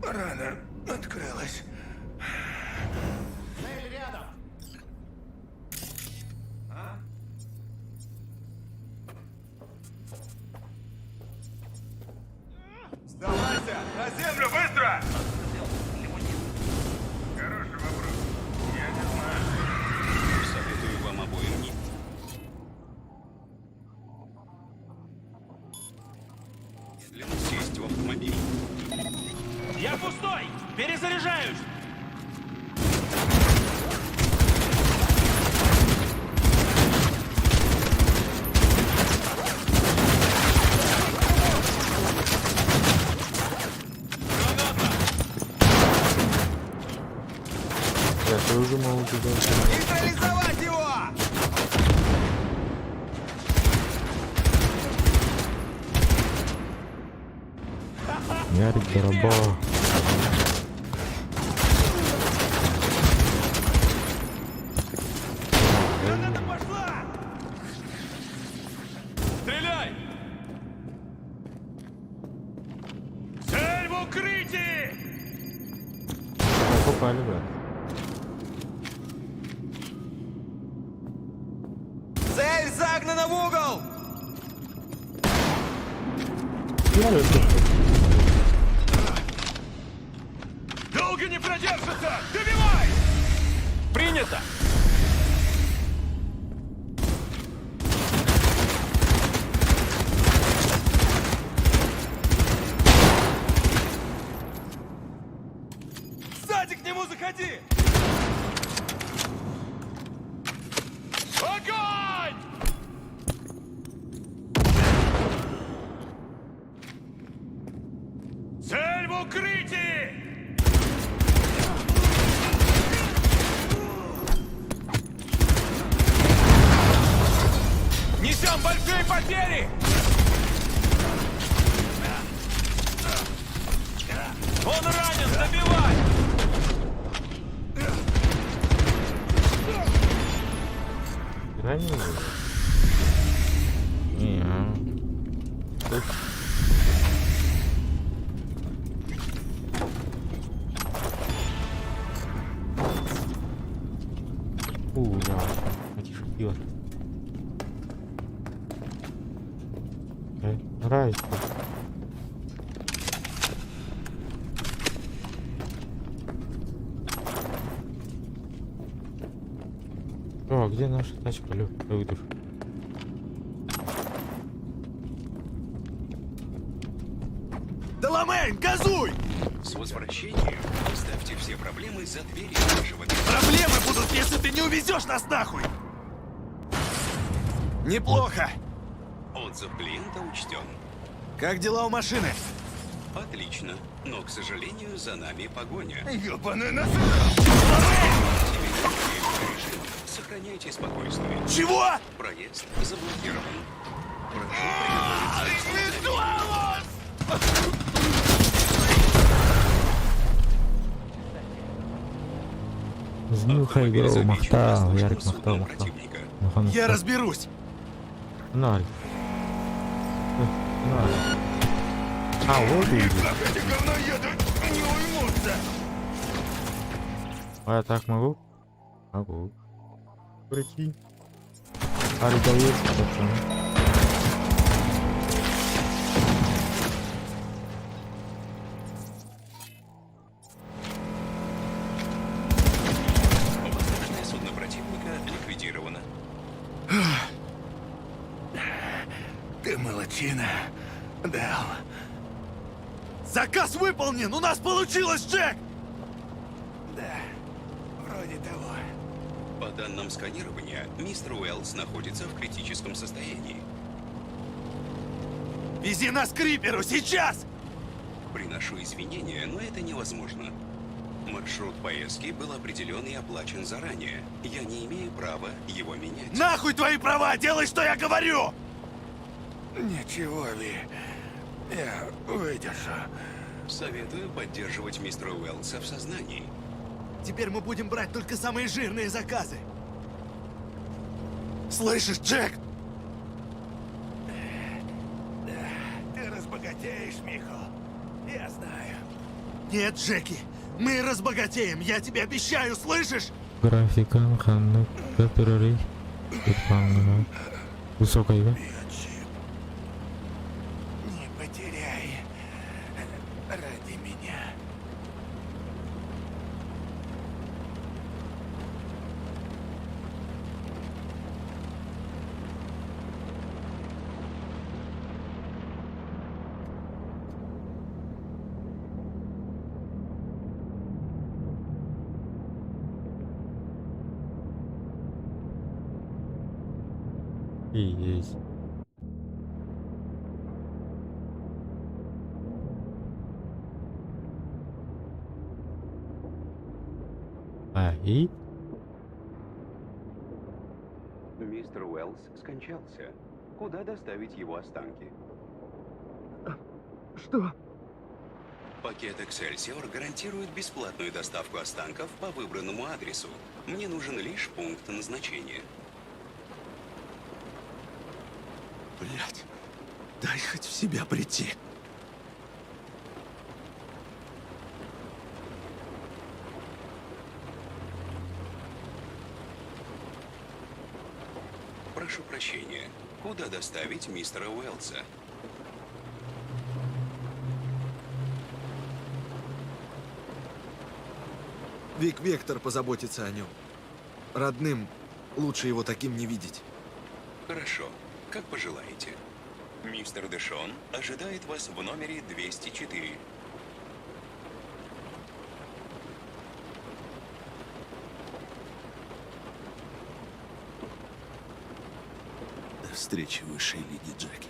C: Рана открылась.
N: Цель рядом. А?
C: Сдавайся! На землю, быстро! Хороший вопрос. Я не знаю.
E: Советую вам обоим не... Медленно сесть в автомобиль.
N: Я пустой! Перезаряжаюсь!
F: Я тоже могу туда.
N: Нейтрализовать его!
F: Ярик Бараба.
N: Граната пошла! Стреляй! Цель в укрытии!
F: Попали, брат.
N: Цель загнана в угол! Долго не продержится! Добивай! Принято! Сзади к нему заходи! Огонь! Цель в укрытии! Несем большие потери! Он ранен, добивай!
F: Раненый? Не, да, тише пьет. Нравится. О, где наша тачка, Лёв? Выйдешь.
N: Деламейн, газуй!
E: С возвращением оставьте все проблемы за дверью вашего дома.
N: Проблемы будут, если ты не увезешь нас нахуй! Неплохо!
E: Отзыв клиента учтен.
N: Как дела у машины?
E: Отлично, но, к сожалению, за нами погоня.
C: Ёбаный нас...
E: Сохраняйте спокойствие.
N: Чего?
E: Проезд заблокирован. Прошу
F: Знюхай его, махтал, Ярик махтал.
N: Я разберусь.
F: Ноль. Ноль. А, вот и идет.
C: Эти говноеды не уймутся.
F: А я так могу? Могу. Прикинь. Аридовец, пацаны.
E: Воздушное судно противника ликвидировано.
C: Ты молодчина, Дэл.
N: Заказ выполнен! У нас получилось, Джек!
C: Да, вроде того.
E: По данным сканирования, мистер Уэллс находится в критическом состоянии.
N: Вези нас к Риперу, сейчас!
E: Приношу извинения, но это невозможно. Маршрут поездки был определен и оплачен заранее. Я не имею права его менять.
N: Нахуй твои права! Делай, что я говорю!
C: Ничего, Ли. Я выдержу.
E: Советую поддерживать мистера Уэллса в сознании.
N: Теперь мы будем брать только самые жирные заказы. Слышишь, Джек?
C: Ты разбогатеешь, Михо. Я знаю.
N: Нет, Джеки, мы разбогатеем, я тебе обещаю, слышишь?
F: Графикан ханны который высокая, да?
C: Не потеряй ради меня.
F: И есть. А, и?
E: Мистер Уэллс скончался. Куда доставить его останки?
N: Что?
E: Пакет Excelsior гарантирует бесплатную доставку останков по выбранному адресу. Мне нужен лишь пункт назначения.
N: Блять, дай хоть в себя прийти.
E: Прошу прощения. Куда доставить мистера Уэллса?
O: Вик Вектор позаботится о нем. Родным лучше его таким не видеть.
E: Хорошо, как пожелаете. Мистер Дэшон ожидает вас в номере 204.
O: До встречи в высшей лиге, Джеки.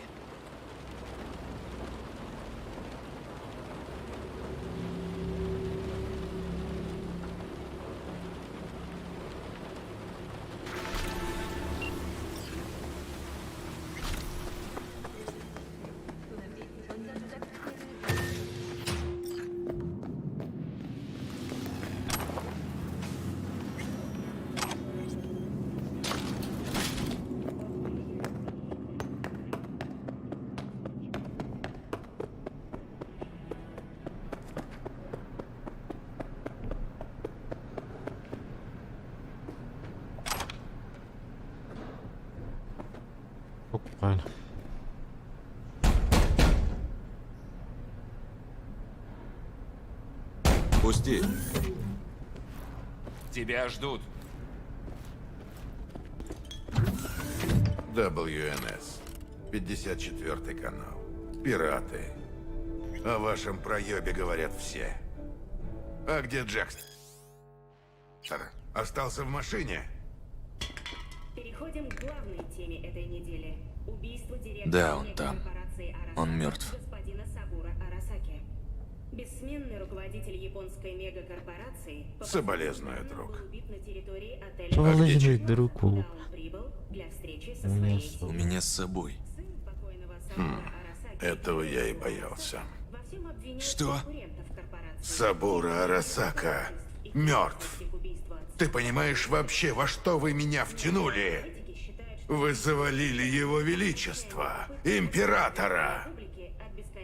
F: Rein.
A: Пусти.
N: Тебя ждут.
B: WNS. 54 канал. Пираты. О вашем проебе говорят все. А где Джекстер? Остался в машине?
K: Переходим к главной теме этой недели. Убийство директора
A: Да, он там.
K: корпорации Арасаки,
A: Он мертв.
K: господина Сабура Арасаки. Бессменный руководитель японской мегакорпорации
B: Соболезную, друг.
K: был убит на территории отеля.
F: Положи друг.
K: Он прибыл для встречи со своей
A: У меня с собой.
B: Этого я и боялся.
K: во всем обвиняет
B: Что?
K: конкурентов корпорации.
B: Сабура Арасака мертв. Ты понимаешь вообще, во что вы меня втянули? Вы завалили его величество, императора.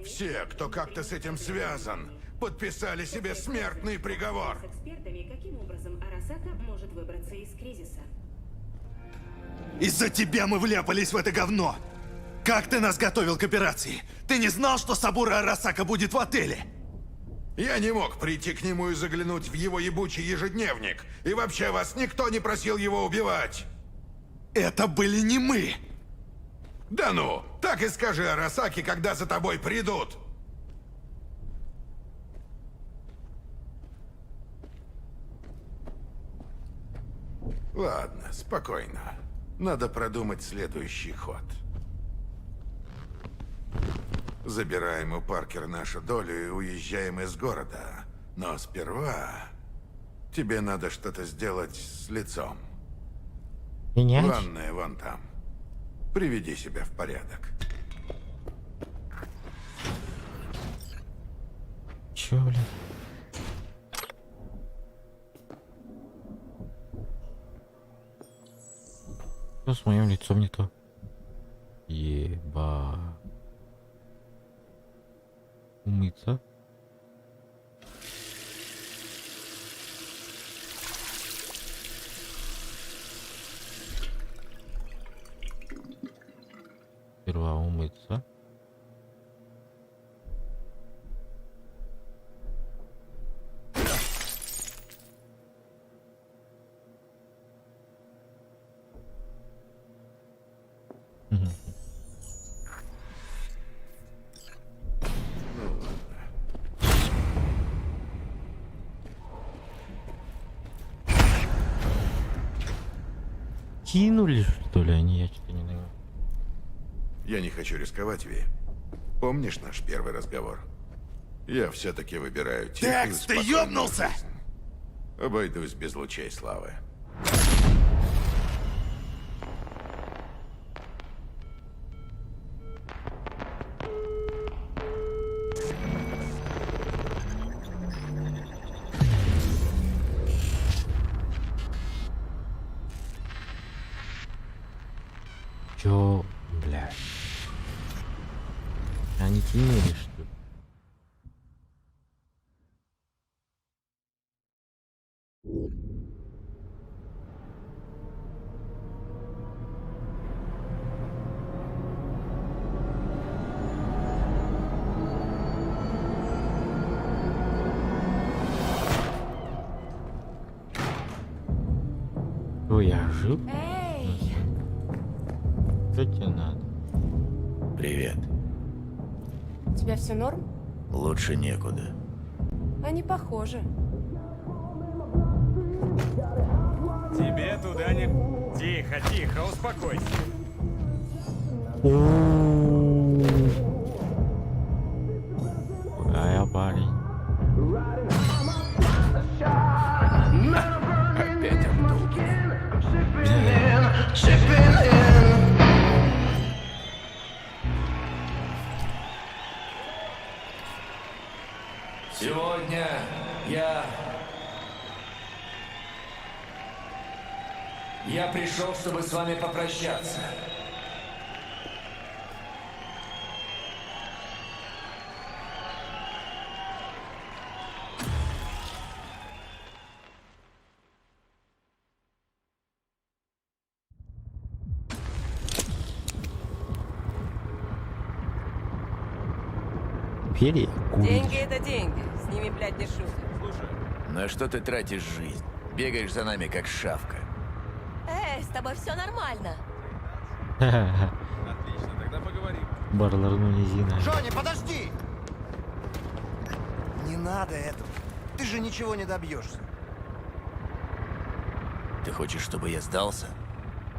B: Все, кто как-то с этим связан, подписали себе смертный приговор.
K: С экспертами, каким образом Арасака может выбраться из кризиса.
N: Из-за тебя мы вляпались в это говно! Как ты нас готовил к операции? Ты не знал, что Сабура Арасака будет в отеле?
B: Я не мог прийти к нему и заглянуть в его ебучий ежедневник. И вообще вас никто не просил его убивать.
N: Это были не мы!
B: Да ну, так и скажи Арасаки, когда за тобой придут. Ладно, спокойно. Надо продумать следующий ход. Забираем у Паркер нашу долю и уезжаем из города. Но сперва тебе надо что-то сделать с лицом.
F: Менять?
B: Ванная вон там. Приведи себя в порядок.
F: Чё, блин? Что с моим лицом не то? Еба. Умыться. Сперва умыться. Кинули, что ли, они? Я что-то не знаю.
B: Я не хочу рисковать, Ви. Помнишь наш первый разговор? Я все-таки выбираю тихую,
N: Текс, ты
B: спокойную
N: ёбнулся?
B: жизнь. Обойдусь без лучей славы.
F: Чё, блядь? Они кинули, что ли? Ой, я жив?
M: Эй!
F: Что тебе надо?
P: Привет.
M: У тебя все норм?
P: Лучше некуда.
M: Они похожи.
Q: Тебе туда не... Тихо, тихо, успокойся.
F: А я парень.
P: Опять обдулки. Сегодня я пришел, чтобы с вами попрощаться.
F: Перья?
M: Деньги это деньги. С ними, блядь, не шутят.
P: На что ты тратишь жизнь? Бегаешь за нами, как шавка.
M: Эй, с тобой все нормально.
Q: Отлично, тогда поговорим.
F: Барларну низина.
N: Джонни, подожди!
G: надо этого. Ты же ничего не добьешься.
P: Ты хочешь, чтобы я сдался?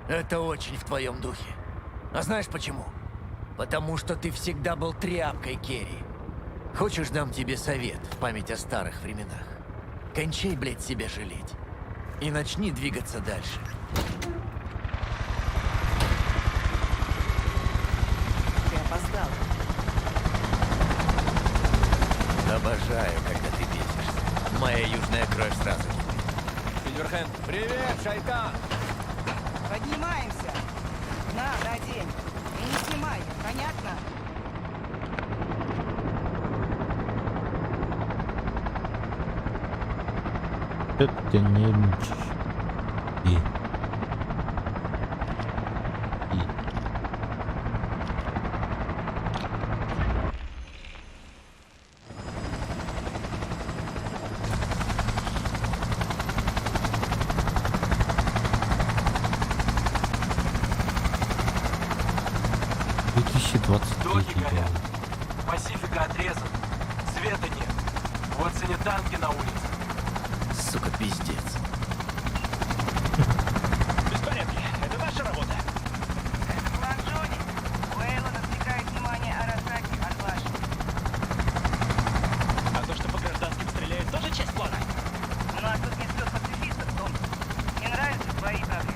P: Это очень в твоем духе. А знаешь почему? Потому что ты всегда был тряпкой, Керри. Хочешь, дам тебе совет в память о старых временах? Кончай, блядь, себя жалеть. И начни двигаться дальше.
G: Ты опоздал.
P: Обожаю, когда ты бесишься. Моя южная кровь сразу.
Q: Сильверхенд, привет, шайтан!
R: Поднимаемся. На, надень. И не снимай, понятно?
F: Это нервничаешь. И.
S: Доки горят. Пасифика отрезан. Света нет. Вот санитанки на улице.
P: Сука, пиздец.
S: Беспорядки. Это наша работа.
R: Это план Джонни. Уэйлон отвлекает внимание Арасаки от вашего.
S: А то, что по гражданским стреляют, тоже часть плана?
R: У нас тут не спёт пацифистов, Том. Не нравятся твои проблемы.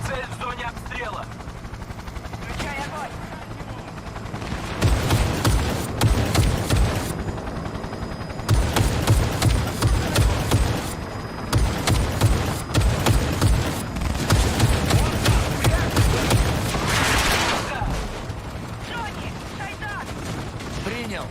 S: Цель в зоне обстрела.
R: Включай огонь. Джонни, шайтан!
P: Принял.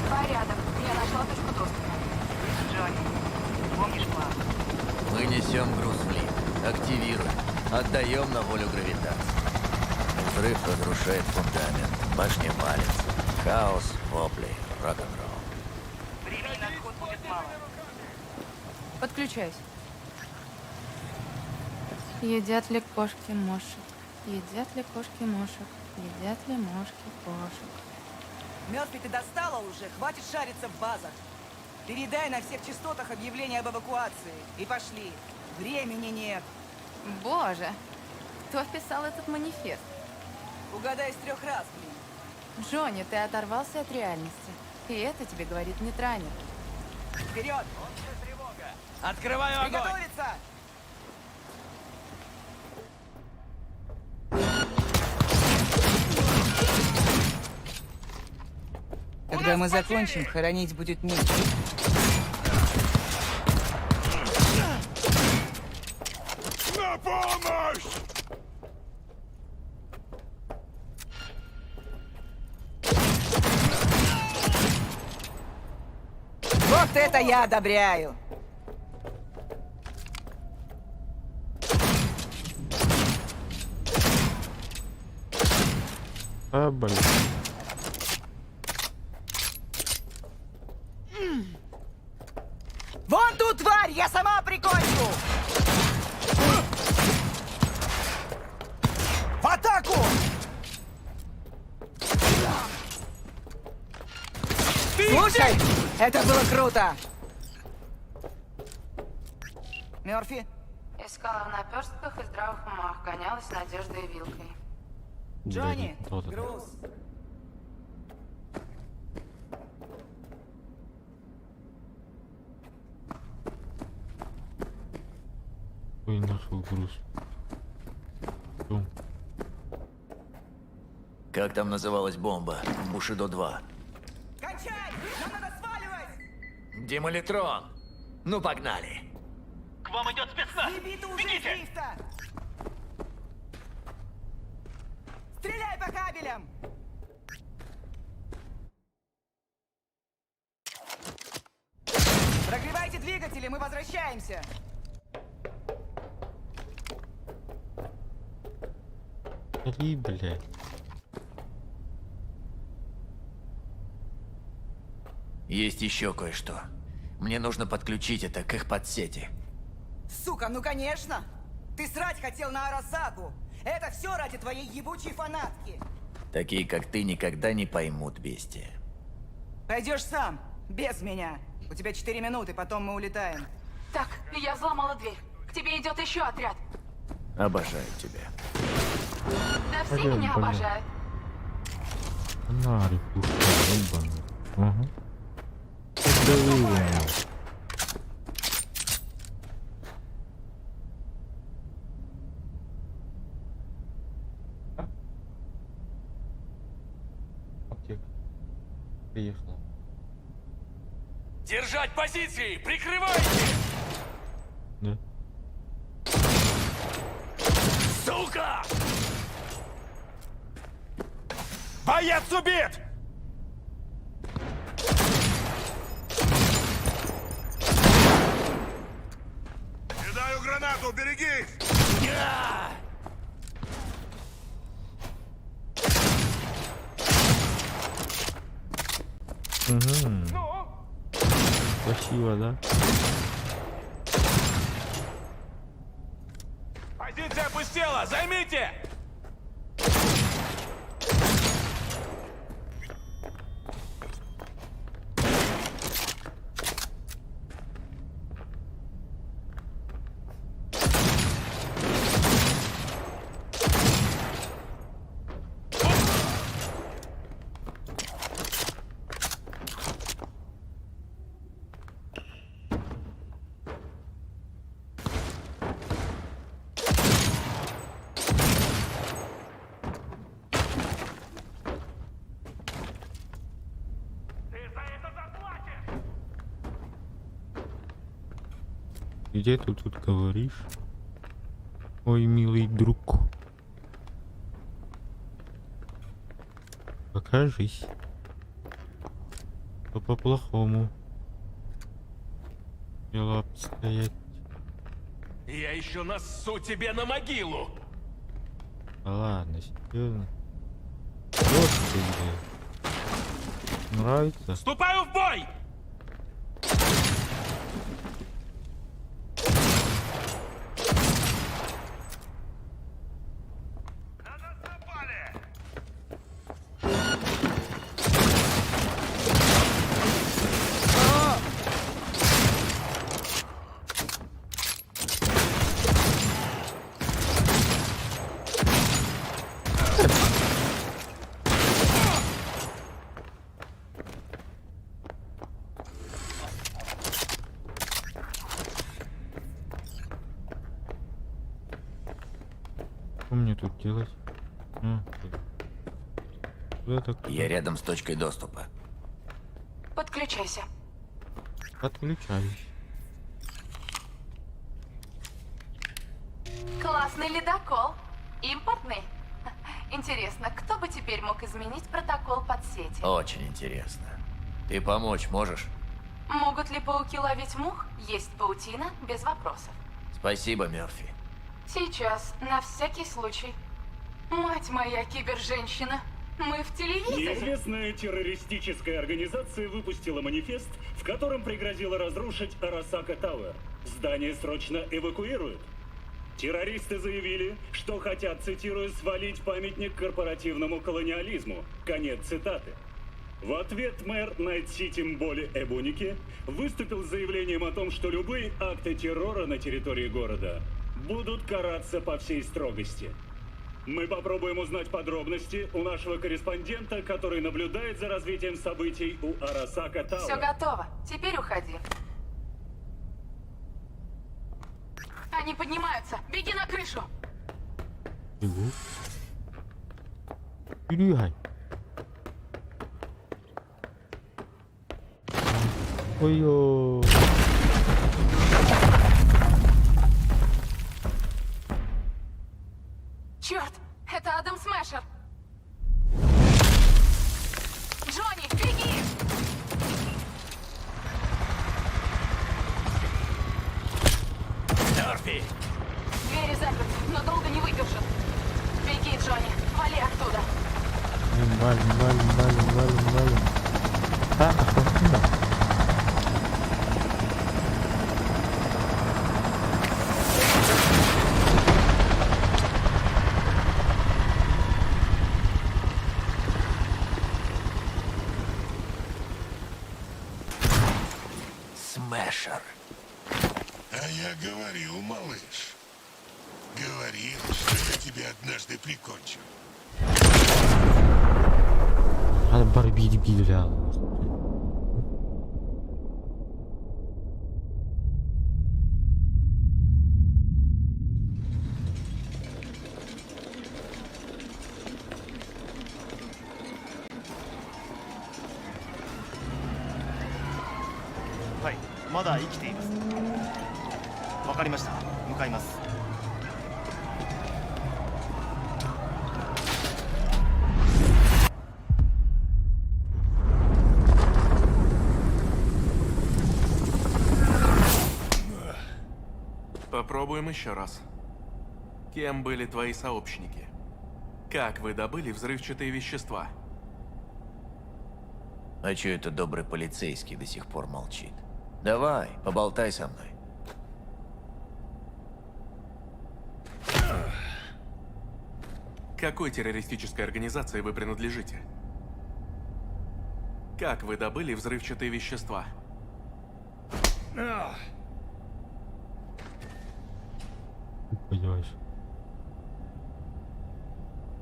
D: Порядок. Я нашла точку доступа.
R: Джонни, помнишь план?
P: Мы несем груз в лифт. Активируем. Отдаем на волю гравитации. Взрыв разрушает фундамент. Башня валится. Хаос, вопли, рок-н-ролл.
R: Времени на отход будет мало.
T: Подключаюсь. Едят ли кошки мошек? Едят ли кошки мошек? Едят ли мошки кошек?
R: Мёрфи, ты достала уже? Хватит шариться в базах. Передай на всех частотах объявление об эвакуации. И пошли. Времени нет.
T: Боже, кто вписал этот манифест?
R: Угадай с 3 раз, блин.
T: Джонни, ты оторвался от реальности. И это тебе говорит Нетранер.
R: Вперед!
Q: Открываю огонь!
R: Приготовиться! Когда мы закончим, хоронить будет нечего.
C: На помощь!
R: Вот это я одобряю!
F: А, блин.
R: Вон ту тварь, я сама прикончу! В атаку! Слушай, это было круто! Мёрфи?
T: Искала в наперстках и здравых умах, гонялась надеждой и вилкой.
R: Джонни,
F: Да, кто-то.
R: груз.
F: Ой, нашел груз. Что?
P: Как там называлась бомба? Бушидо 2.
R: Кончай! Нам надо сваливать!
P: Демолитрон! Ну, погнали!
S: К вам идет спецназ!
R: Съебито уже из лифта! Стреляй по кабелям! Прогревайте двигатели, мы возвращаемся!
F: Али, блядь.
P: Есть еще кое-что. Мне нужно подключить это к их подсети.
R: Сука, ну конечно! Ты срать хотел на Арасаку! Это все ради твоей ебучей фанатки!
P: Такие, как ты, никогда не поймут бестия.
R: Пойдешь сам, без меня. У тебя 4 минуты, потом мы улетаем.
D: Так, я взломала дверь. К тебе идет еще отряд.
P: Обожаю тебя.
D: Да все
F: Пойдем,
D: меня
F: пойдем.
D: обожают.
F: Фонарик, пушка, ебаный. Ага. Да, аптека. Приехала.
S: Держать позиции! Прикрывайте!
F: Да.
S: Сука! Боец убит!
C: Кидаю гранату, берегись!
F: Угу. Красиво, да?
S: Позиция опустела! Займите!
F: Где ты тут говоришь? Ой, милый друг. Покажись. То по-плохому. Дела обстоять.
S: Я еще нассу тебе на могилу!
F: Да ладно, серьезно. Вот ты, блядь. Нравится?
S: Вступаю в бой!
F: Что мне тут делать? Куда так?
P: Я рядом с точкой доступа.
D: Подключайся.
F: Отключаюсь.
D: Классный ледокол. Импортный. Интересно, кто бы теперь мог изменить протокол подсети?
P: Очень интересно. Ты помочь можешь?
D: Могут ли пауки ловить мух? Есть паутина, без вопросов.
P: Спасибо, Мёрфи.
D: Сейчас, на всякий случай. Мать моя, киберженщина. Мы в телевизоре.
U: Неизвестная террористическая организация выпустила манифест, в котором пригрозила разрушить Арасака Тауэр. Здание срочно эвакуируют. Террористы заявили, что хотят, цитирую, свалить памятник корпоративному колониализму. Конец цитаты. В ответ мэр Найт-Сити Мболи Эбуники выступил с заявлением о том, что любые акты террора на территории города будут караться по всей строгости. Мы попробуем узнать подробности у нашего корреспондента, который наблюдает за развитием событий у Арасака Тауэр.
D: Все готово. Теперь уходи. Они поднимаются. Беги на крышу.
F: Ой-ё.
D: Черт, это Адам Смешер. Джонни, беги!
P: Дорфи!
D: Двери заперты, но долго не выдержат. Беги, Джонни, вали оттуда.
F: Валим. А что это?
P: Смешер.
V: А я говорил, малыш. Говорил, что я тебя однажды прикончу.
F: Надо барбить бля.
W: はい、まだ生きています。わかりました。向かいます。
X: Попробуем еще раз. Кем были твои сообщники? Как вы добыли взрывчатые вещества?
P: А чё это добрый полицейский до сих пор молчит? Давай, поболтай со мной.
X: Какой террористической организации вы принадлежите? Как вы добыли взрывчатые вещества?
F: Понимаешь.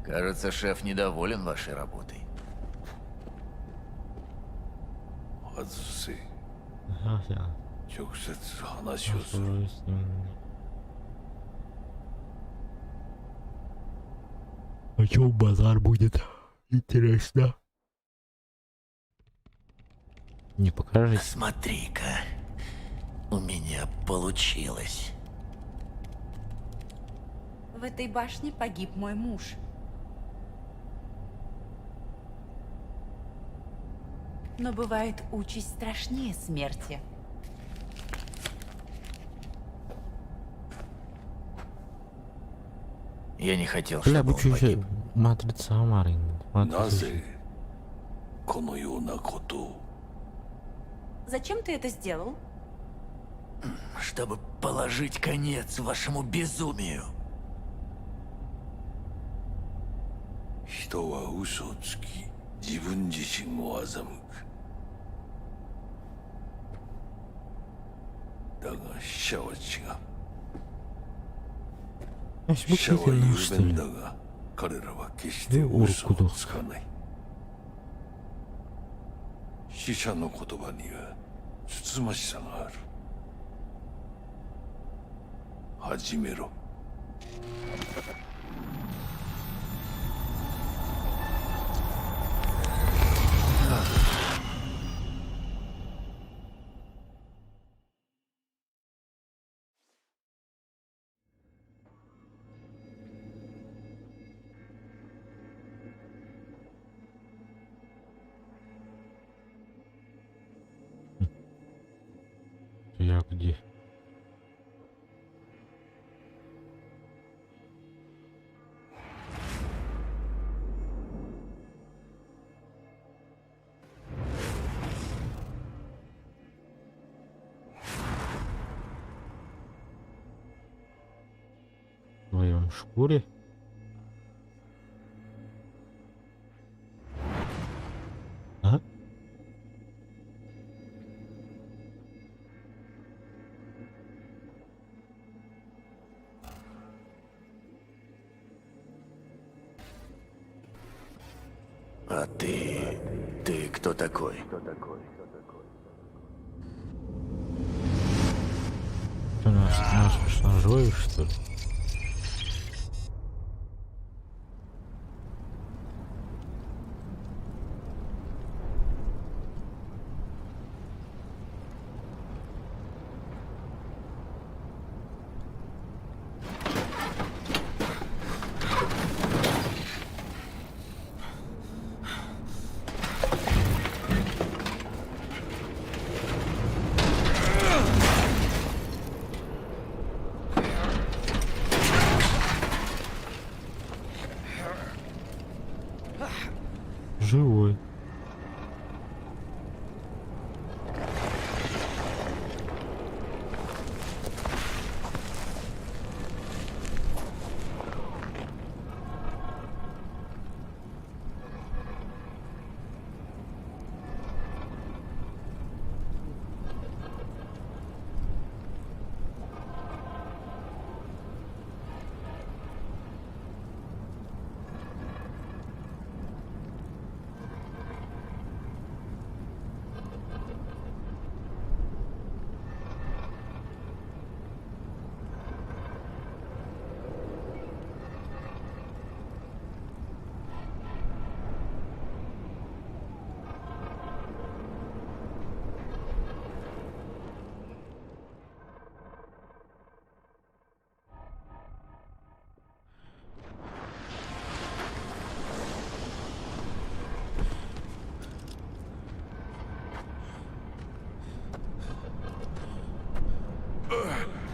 P: Кажется, шеф недоволен вашей работой.
F: О чем базар будет? Интересно. Не покажешь?
P: Смотри-ка, у меня получилось.
R: В этой башне погиб мой муж. Но бывает участь страшнее смерти.
P: Я не хотел,
F: Бля,
P: чтобы
F: вы чё
P: он
F: еще
P: погиб.
F: матрица Амарин?
R: Зачем ты это сделал?
P: Чтобы положить конец вашему безумию.
V: 人は嘘をつき、自分自身を欺く。だが死者は違う。死者は雄弁だが、彼らは決して嘘をつかない。死者の言葉にはつつましさがある。始めろ。
F: Я где? своем шкуре. А?
P: А ты кто такой?
F: Ты нас шанжуешь, что ли? Живой.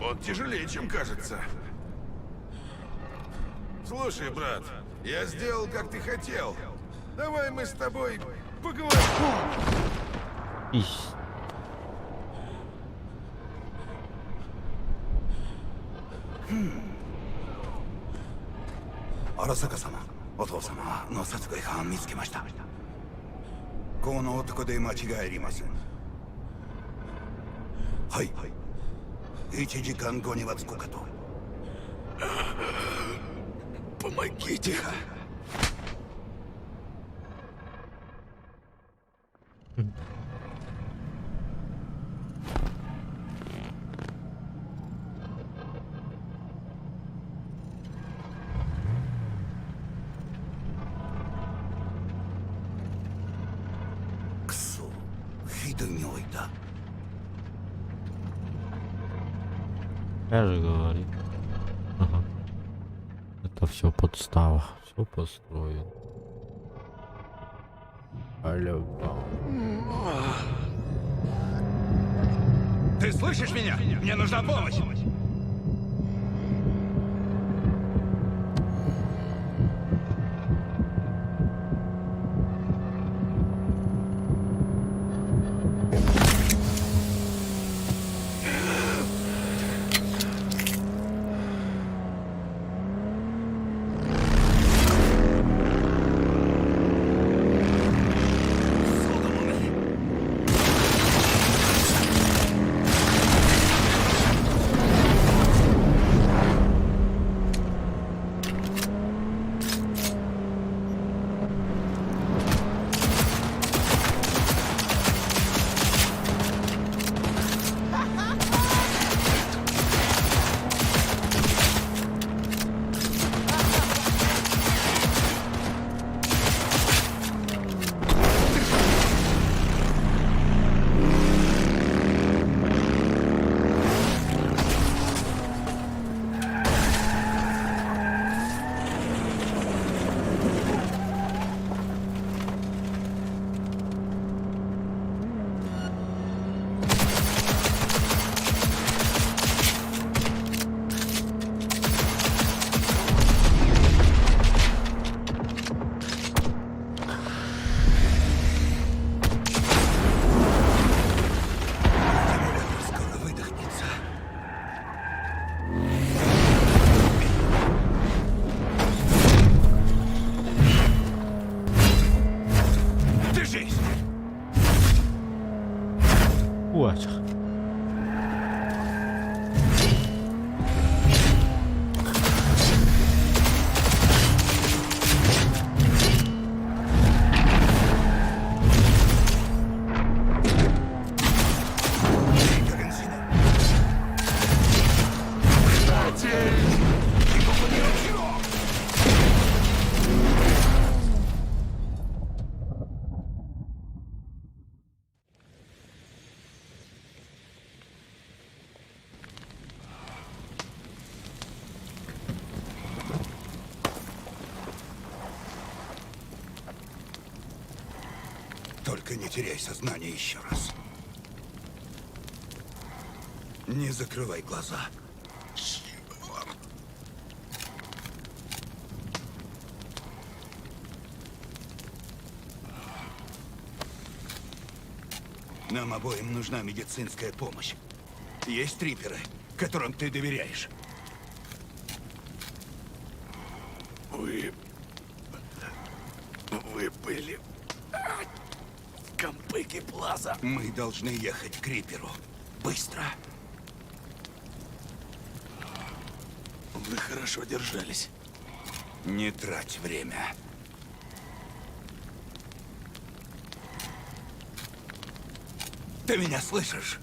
C: Он тяжелее, чем кажется. Слушай, брат, я сделал, как ты хотел. Давай мы с тобой поговорим.
H: Arasaka-sama, お父様の殺害犯を見つけました。この男で間違いありません。はい。1時間後には着くかと。Помогите. Ксу, хиду не ойда.
F: Я же говорю. Ага. Это все подстава. Все построено. Алло.
C: Ты слышишь меня? Мне нужна помощь.
H: Потеряй сознание еще раз. Не закрывай глаза. Нам обоим нужна медицинская помощь. Есть трипперы, которым ты доверяешь?
C: Вы были в Кампеке Плаза.
H: Мы должны ехать к Риперу. Быстро.
C: Вы хорошо держались.
H: Не трать время. Ты меня слышишь?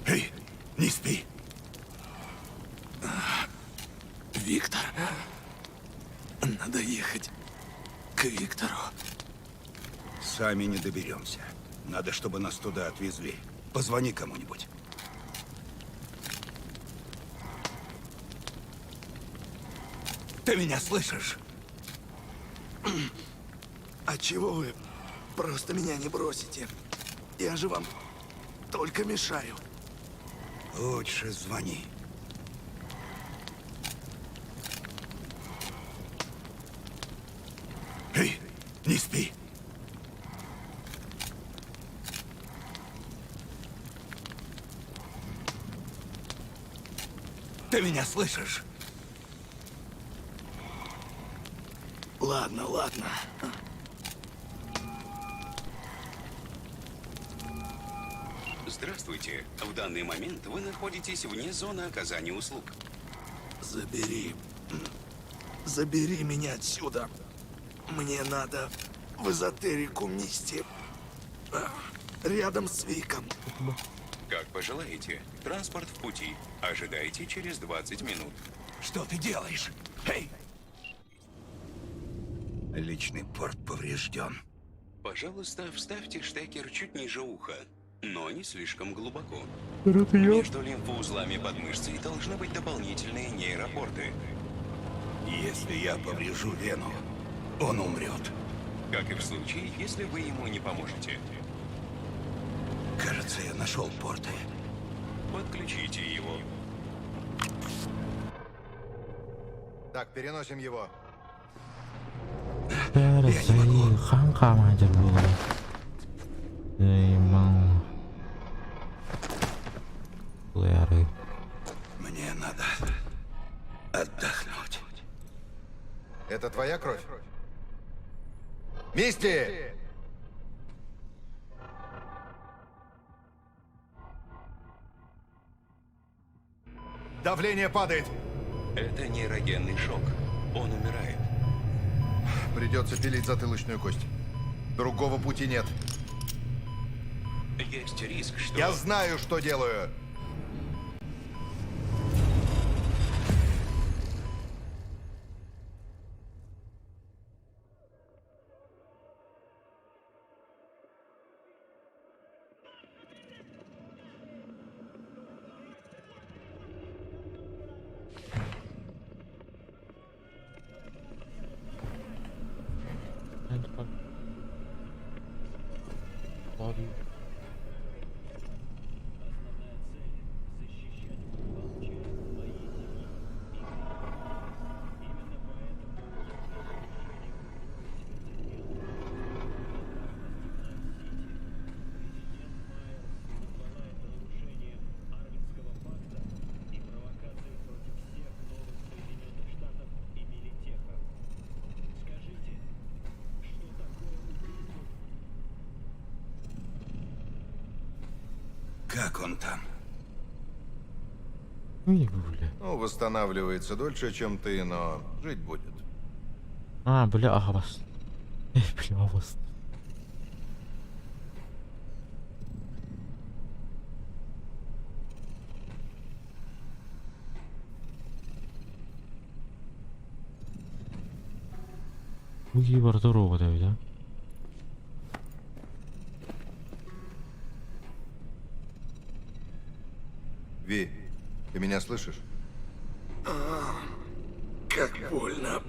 H: Эй, не спи.
C: Виктор. Надо ехать к Виктору.
H: Сами не доберемся. Надо, чтобы нас туда отвезли. Позвони кому-нибудь. Ты меня слышишь?
C: А чего вы просто меня не бросите? Я же вам только мешаю.
H: Лучше звони. Эй, не спи. Ты меня слышишь?
C: Ладно, ладно.
E: Здравствуйте. В данный момент вы находитесь вне зоны оказания услуг.
C: Забери меня отсюда. Мне надо в эзотерику Мисти. Рядом с Виком.
E: Как пожелаете. Транспорт в пути. Ожидайте через 20 минут.
H: Что ты делаешь? Эй! Личный порт поврежден.
E: Пожалуйста, вставьте штекер чуть ниже уха, но не слишком глубоко.
F: Рупio.
E: Между лимфоузлами под мышцей должны быть дополнительные нейропорты.
H: Если я поврежу вену, он умрет.
E: Как и в случае, если вы ему не поможете.
H: Кажется, я нашел порты.
E: Подключите его.
C: Так, переносим его.
H: Мне надо отдохнуть.
C: Это твоя кровь? Мисти! Давление падает.
E: Это нейрогенный шок. Он умирает.
C: Придется пилить затылочную кость. Другого пути нет.
E: Есть риск, что...
C: Я знаю, что делаю.
H: Как он там?
C: Ну, восстанавливается дольше, чем ты, но жить будет.
F: А, бля, вас. Бля, вас. Угибар здорово, да?
C: Ви, ты меня слышишь? Как больно.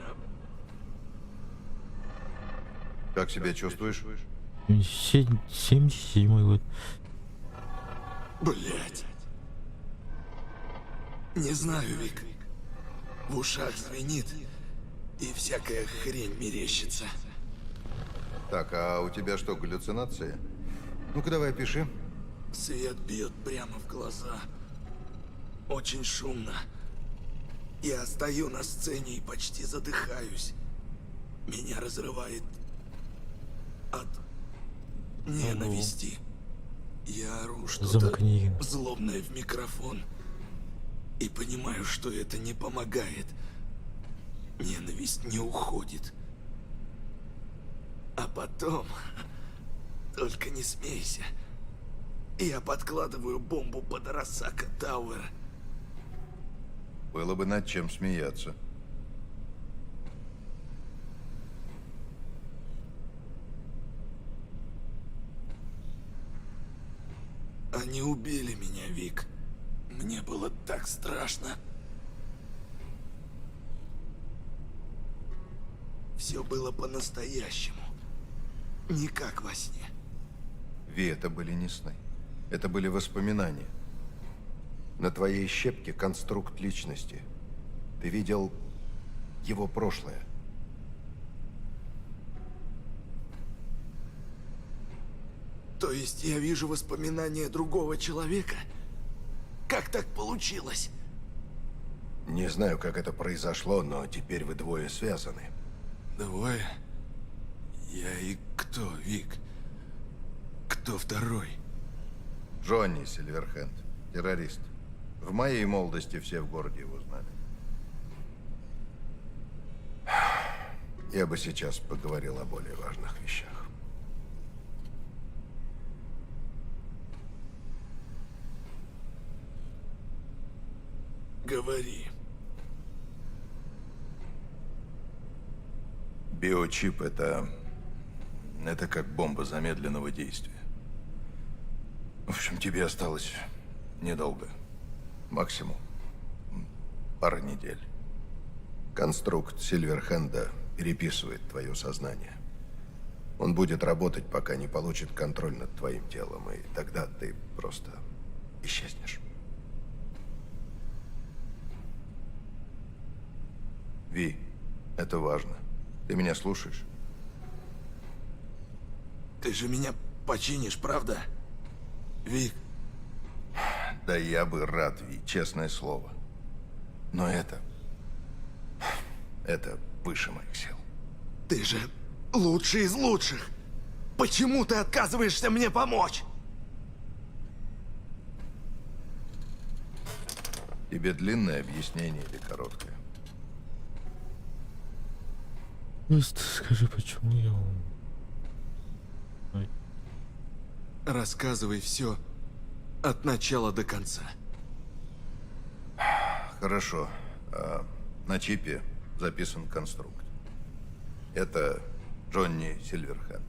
B: Как себя чувствуешь?
F: 77 год.
C: Блять. Не знаю, Вик. В ушах звенит, и всякая хрень мерещится.
B: Так, а у тебя что, галлюцинации? Ну-ка давай опиши.
C: Свет бьет прямо в глаза. Очень шумно. Я стою на сцене и почти задыхаюсь. Меня разрывает от ненависти. Я ору что-то
F: Замкни.
C: злобное в микрофон. И понимаю, что это не помогает. Ненависть не уходит. А потом... Только не смейся. Я подкладываю бомбу под Арасака Тауэр.
B: Было бы над чем смеяться.
C: Они убили меня, Вик. Мне было так страшно. Все было по-настоящему. Не как во сне.
B: Ви, это были не сны. Это были воспоминания. На твоей щепке конструкт личности. Ты видел его прошлое.
C: То есть я вижу воспоминания другого человека? Как так получилось?
B: Не знаю, как это произошло, но теперь вы двое связаны.
C: Двое? Я и кто, Вик? Кто второй?
B: Джонни Сильверхенд, террорист. В моей молодости все в городе его знали. Я бы сейчас поговорил о более важных вещах.
C: Говори.
B: Биочип — это как бомба замедленного действия. В общем, тебе осталось недолго. Максимум пара недель. Конструкт Сильверхенда переписывает твое сознание. Он будет работать, пока не получит контроль над твоим телом, и тогда ты просто исчезнешь. Ви, это важно. Ты меня слушаешь?
C: Ты же меня починишь, правда? Вик.
B: Да я бы рад, Ви, честное слово. Но это выше моих сил.
C: Ты же лучший из лучших. Почему ты отказываешься мне помочь?
B: Тебе длинное объяснение или короткое?
F: Просто скажи, почему я... Ой.
C: Рассказывай все от начала до конца.
B: Хорошо. На чипе записан конструкт. Это Джонни Сильверхенд.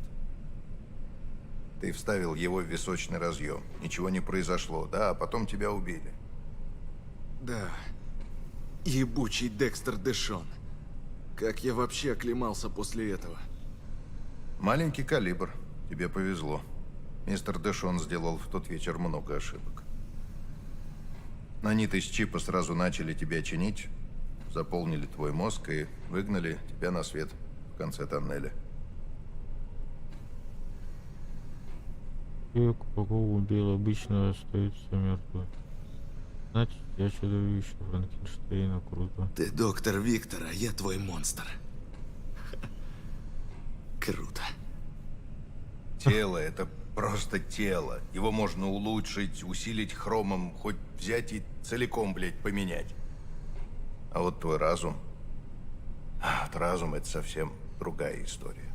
B: Ты вставил его в височный разъем. Ничего не произошло, да, а потом тебя убили.
C: Да. Ебучий Декстер Дэшон. Как я вообще оклемался после этого?
B: Маленький калибр. Тебе повезло. Мистер Дэшон сделал в тот вечер много ошибок. Наниты с чипа сразу начали тебя чинить, заполнили твой мозг и выгнали тебя на свет в конце тоннеля.
F: Человек, кого убил, обычно остается мертвым. Значит, я чудовище Франкенштейна, круто.
C: Ты доктор Виктор, а я твой монстр. Круто.
B: Тело — это просто тело. Его можно улучшить, усилить хромом, хоть взять и целиком, блядь, поменять. А вот твой разум... Вот разум — это совсем другая история.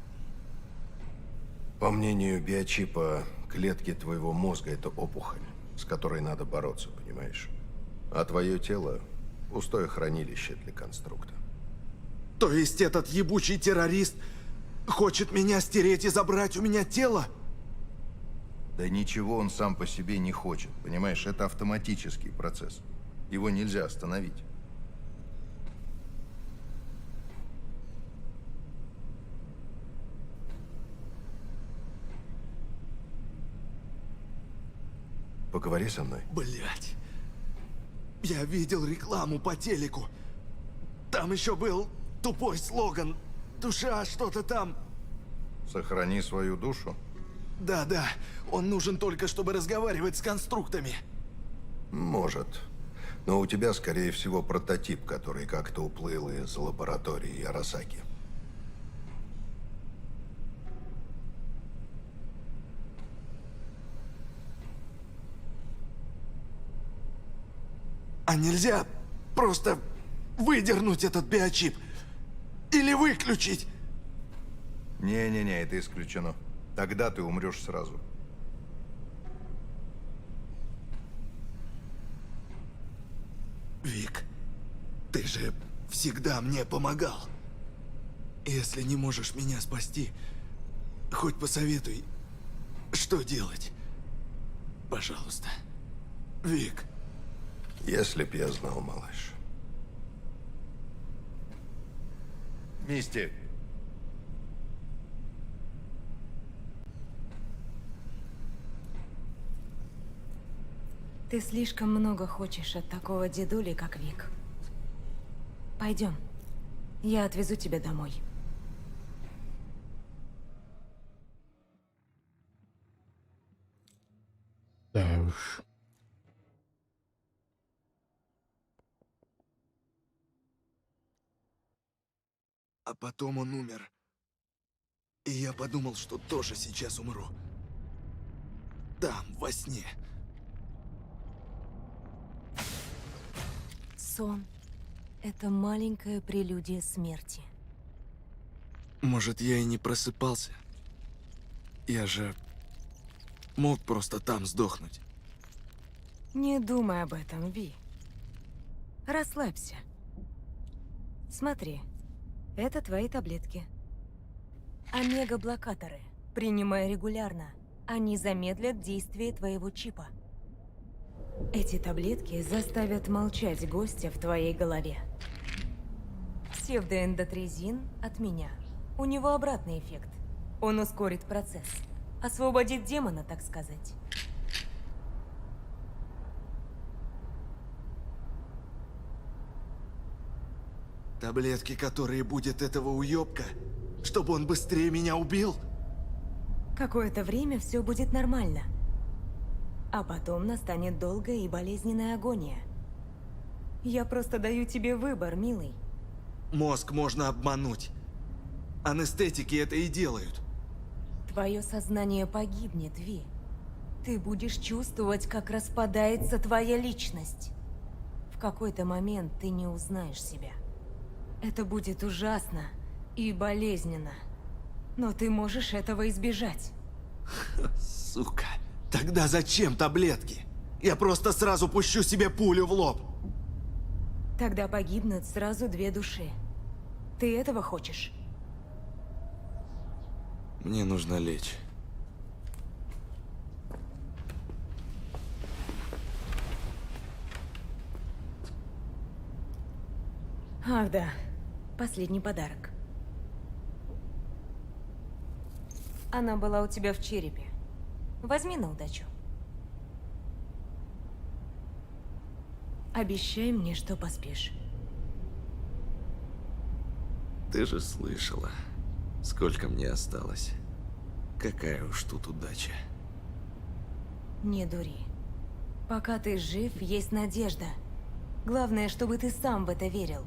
B: По мнению биочипа, клетки твоего мозга — это опухоль, с которой надо бороться, понимаешь? А твое тело — пустое хранилище для конструкта.
C: То есть этот ебучий террорист хочет меня стереть и забрать у меня тело?
B: Да ничего он сам по себе не хочет, понимаешь? Это автоматический процесс. Его нельзя остановить.
H: Поговори со мной.
N: Блять. Я видел рекламу по телеку. Там еще был тупой слоган. Душа, что-то там.
H: Сохрани свою душу.
N: Да, он нужен только, чтобы разговаривать с конструктами.
H: Может. Но у тебя, скорее всего, прототип, который как-то уплыл из лаборатории Арасаки.
N: А нельзя просто выдернуть этот биочип? Или выключить?
H: Не-не-не, это исключено. Тогда ты умрешь сразу.
N: Вик, ты же всегда мне помогал. Если не можешь меня спасти, хоть посоветуй, что делать. Пожалуйста. Вик.
H: Если б я знал, малыш. Мисти.
M: Ты слишком много хочешь от такого дедули, как Вик. Пойдем. Я отвезу тебя домой.
F: Да уж.
N: А потом он умер. И я подумал, что тоже сейчас умру. Там, во сне.
M: Сон — это маленькая прелюдия смерти.
N: Может, я и не просыпался. Я же мог просто там сдохнуть.
M: Не думай об этом, Ви. Расслабься. Смотри, это твои таблетки. Омега-блокаторы. Принимай регулярно. Они замедлят действие твоего чипа. Эти таблетки заставят молчать гостя в твоей голове. Псевдоэндотрезин от меня. У него обратный эффект. Он ускорит процесс. Освободит демона, так сказать.
N: Таблетки, которые будет этого уёбка, чтобы он быстрее меня убил?
M: Какое-то время все будет нормально. А потом настанет долгая и болезненная агония. Я просто даю тебе выбор, милый.
N: Мозг можно обмануть. Анестетики это и делают.
M: Твое сознание погибнет, Ви. Ты будешь чувствовать, как распадается твоя личность. В какой-то момент ты не узнаешь себя. Это будет ужасно и болезненно. Но ты можешь этого избежать.
N: Сука. Тогда зачем таблетки? Я просто сразу пущу себе пулю в лоб.
M: Тогда погибнут сразу две души. Ты этого хочешь?
N: Мне нужно лечь.
M: Ах да, последний подарок. Она была у тебя в черепе. Возьми на удачу. Обещай мне, что поспишь.
N: Ты же слышала, сколько мне осталось. Какая уж тут удача.
M: Не дури. Пока ты жив, есть надежда. Главное, чтобы ты сам в это верил.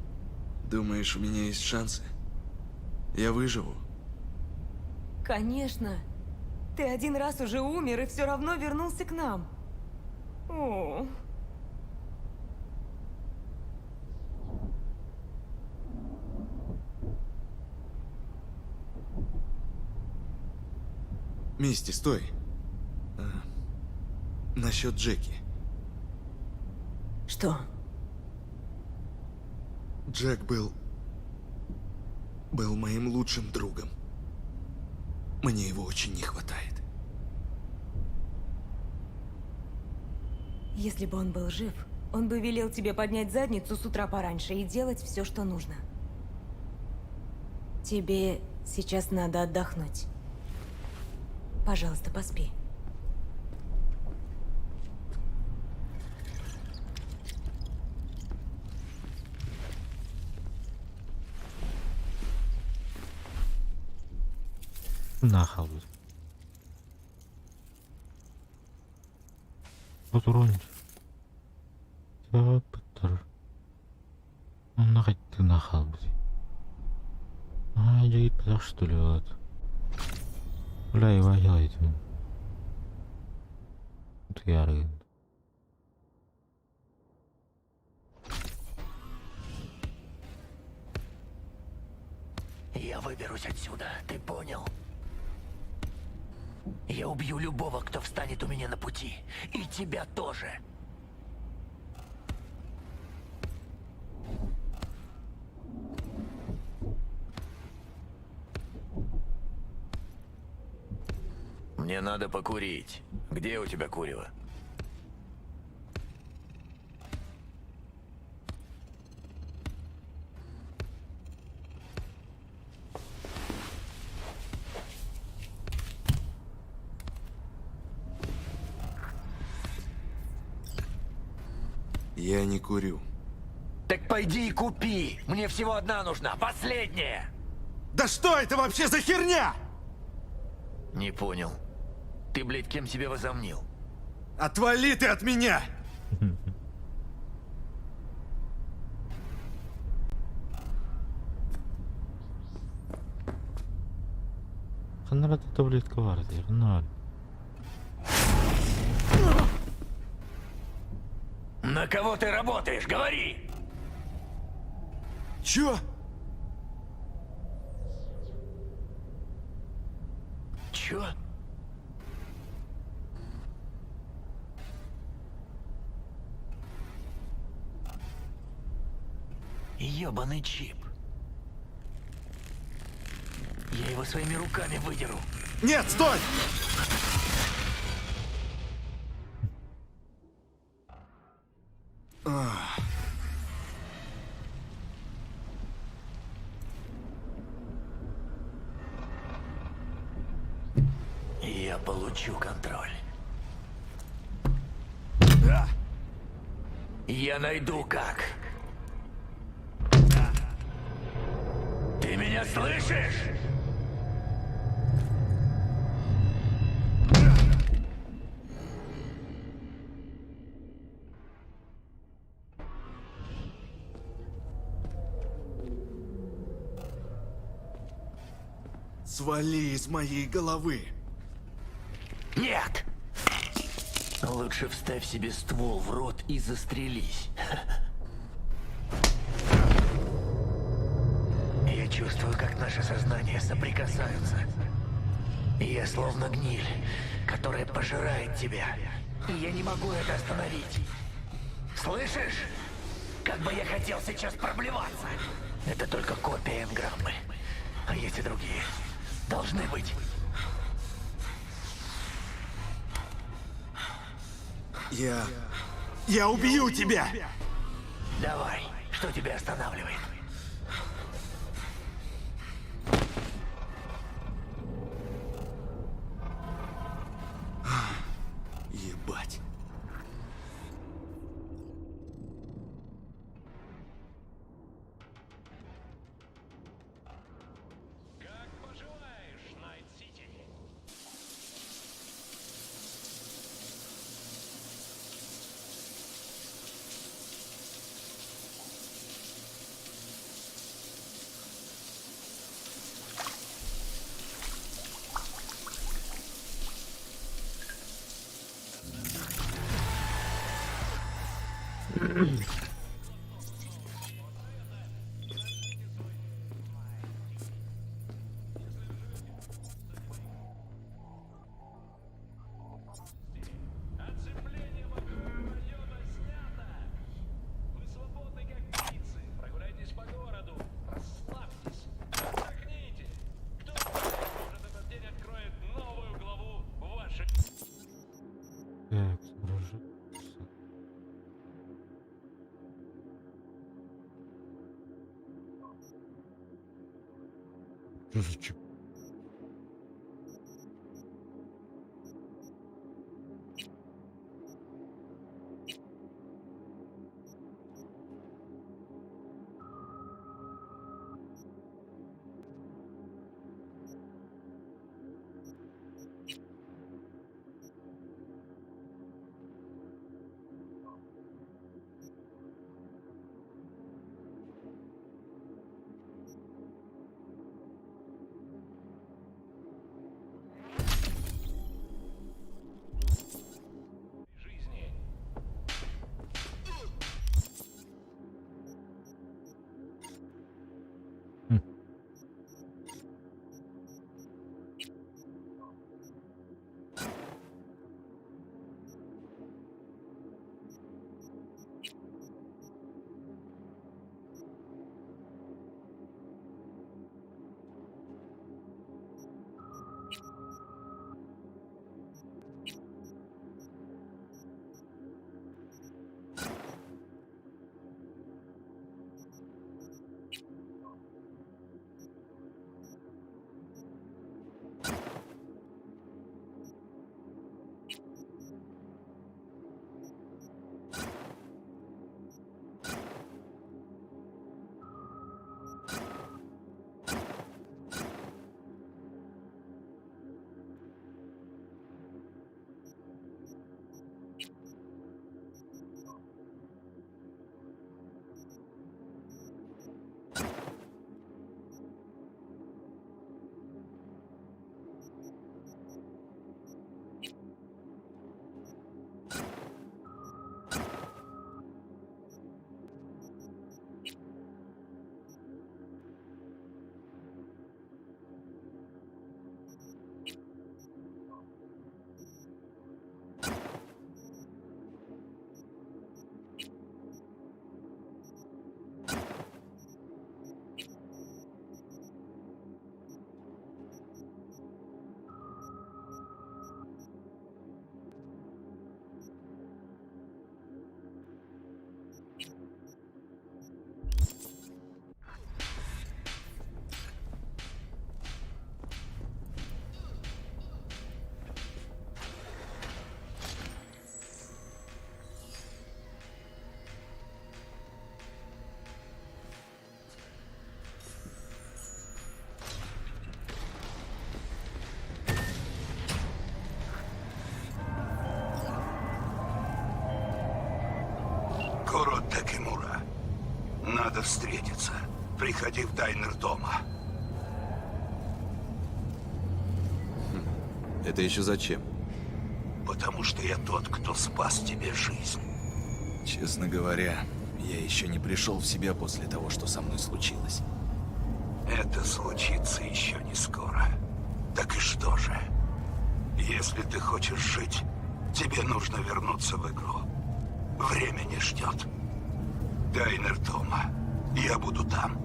N: Думаешь, у меня есть шансы? Я выживу?
M: Конечно. Ты один раз уже умер и все равно вернулся к нам. О.
N: Мисти, стой. Насчет Джеки.
M: Что?
N: Джек был моим лучшим другом. Мне его очень не хватает.
M: Если бы он был жив, он бы велел тебе поднять задницу с утра пораньше и делать все, что нужно. Тебе сейчас надо отдохнуть. Пожалуйста, поспи.
F: Нахал. Вот уронить. Так, баттар. Нахать ты нахал. Ай, жигит пазак что ли вот. Улай вайгайт. Тут ярый.
P: Я выберусь отсюда, ты понял? Я убью любого, кто встанет у меня на пути. И тебя тоже. Мне надо покурить. Где у тебя курево?
A: Я не курю.
P: Так пойди и купи. Мне всего одна нужна, последняя.
N: Да что это вообще за херня?
P: Не понял. Ты, блядь, кем себя возомнил?
N: Отвали ты от меня!
F: Канал это, блядь, квартира, ноль.
P: На кого ты работаешь? Говори!
N: Чё?
P: Чё? Ёбаный чип. Я его своими руками выдеру.
N: Нет, стой!
P: Я получу контроль. Я найду как. Ты меня слышишь?
N: Свали из моей головы.
P: Нет! Лучше вставь себе ствол в рот и застрелись. Я чувствую, как наши сознания соприкасаются. Я словно гниль, которая пожирает тебя. И я не могу это остановить. Слышишь? Как бы я хотел сейчас проблеваться. Это только копия энграммы. А есть и другие. Должны быть.
N: Я убью тебя!
P: Давай, что тебя останавливает?
N: Ебать.
F: Так, соображаться. Что за чип?
I: Такемура, надо встретиться. Приходи в Дайнер дома.
A: Это еще зачем?
I: Потому что я тот, кто спас тебе жизнь.
A: Честно говоря, я еще не пришел в себя после того, что со мной случилось.
I: Это случится еще не скоро. Так и что же? Если ты хочешь жить, тебе нужно вернуться в игру. Время не ждет. Дайнер дома. Я буду там.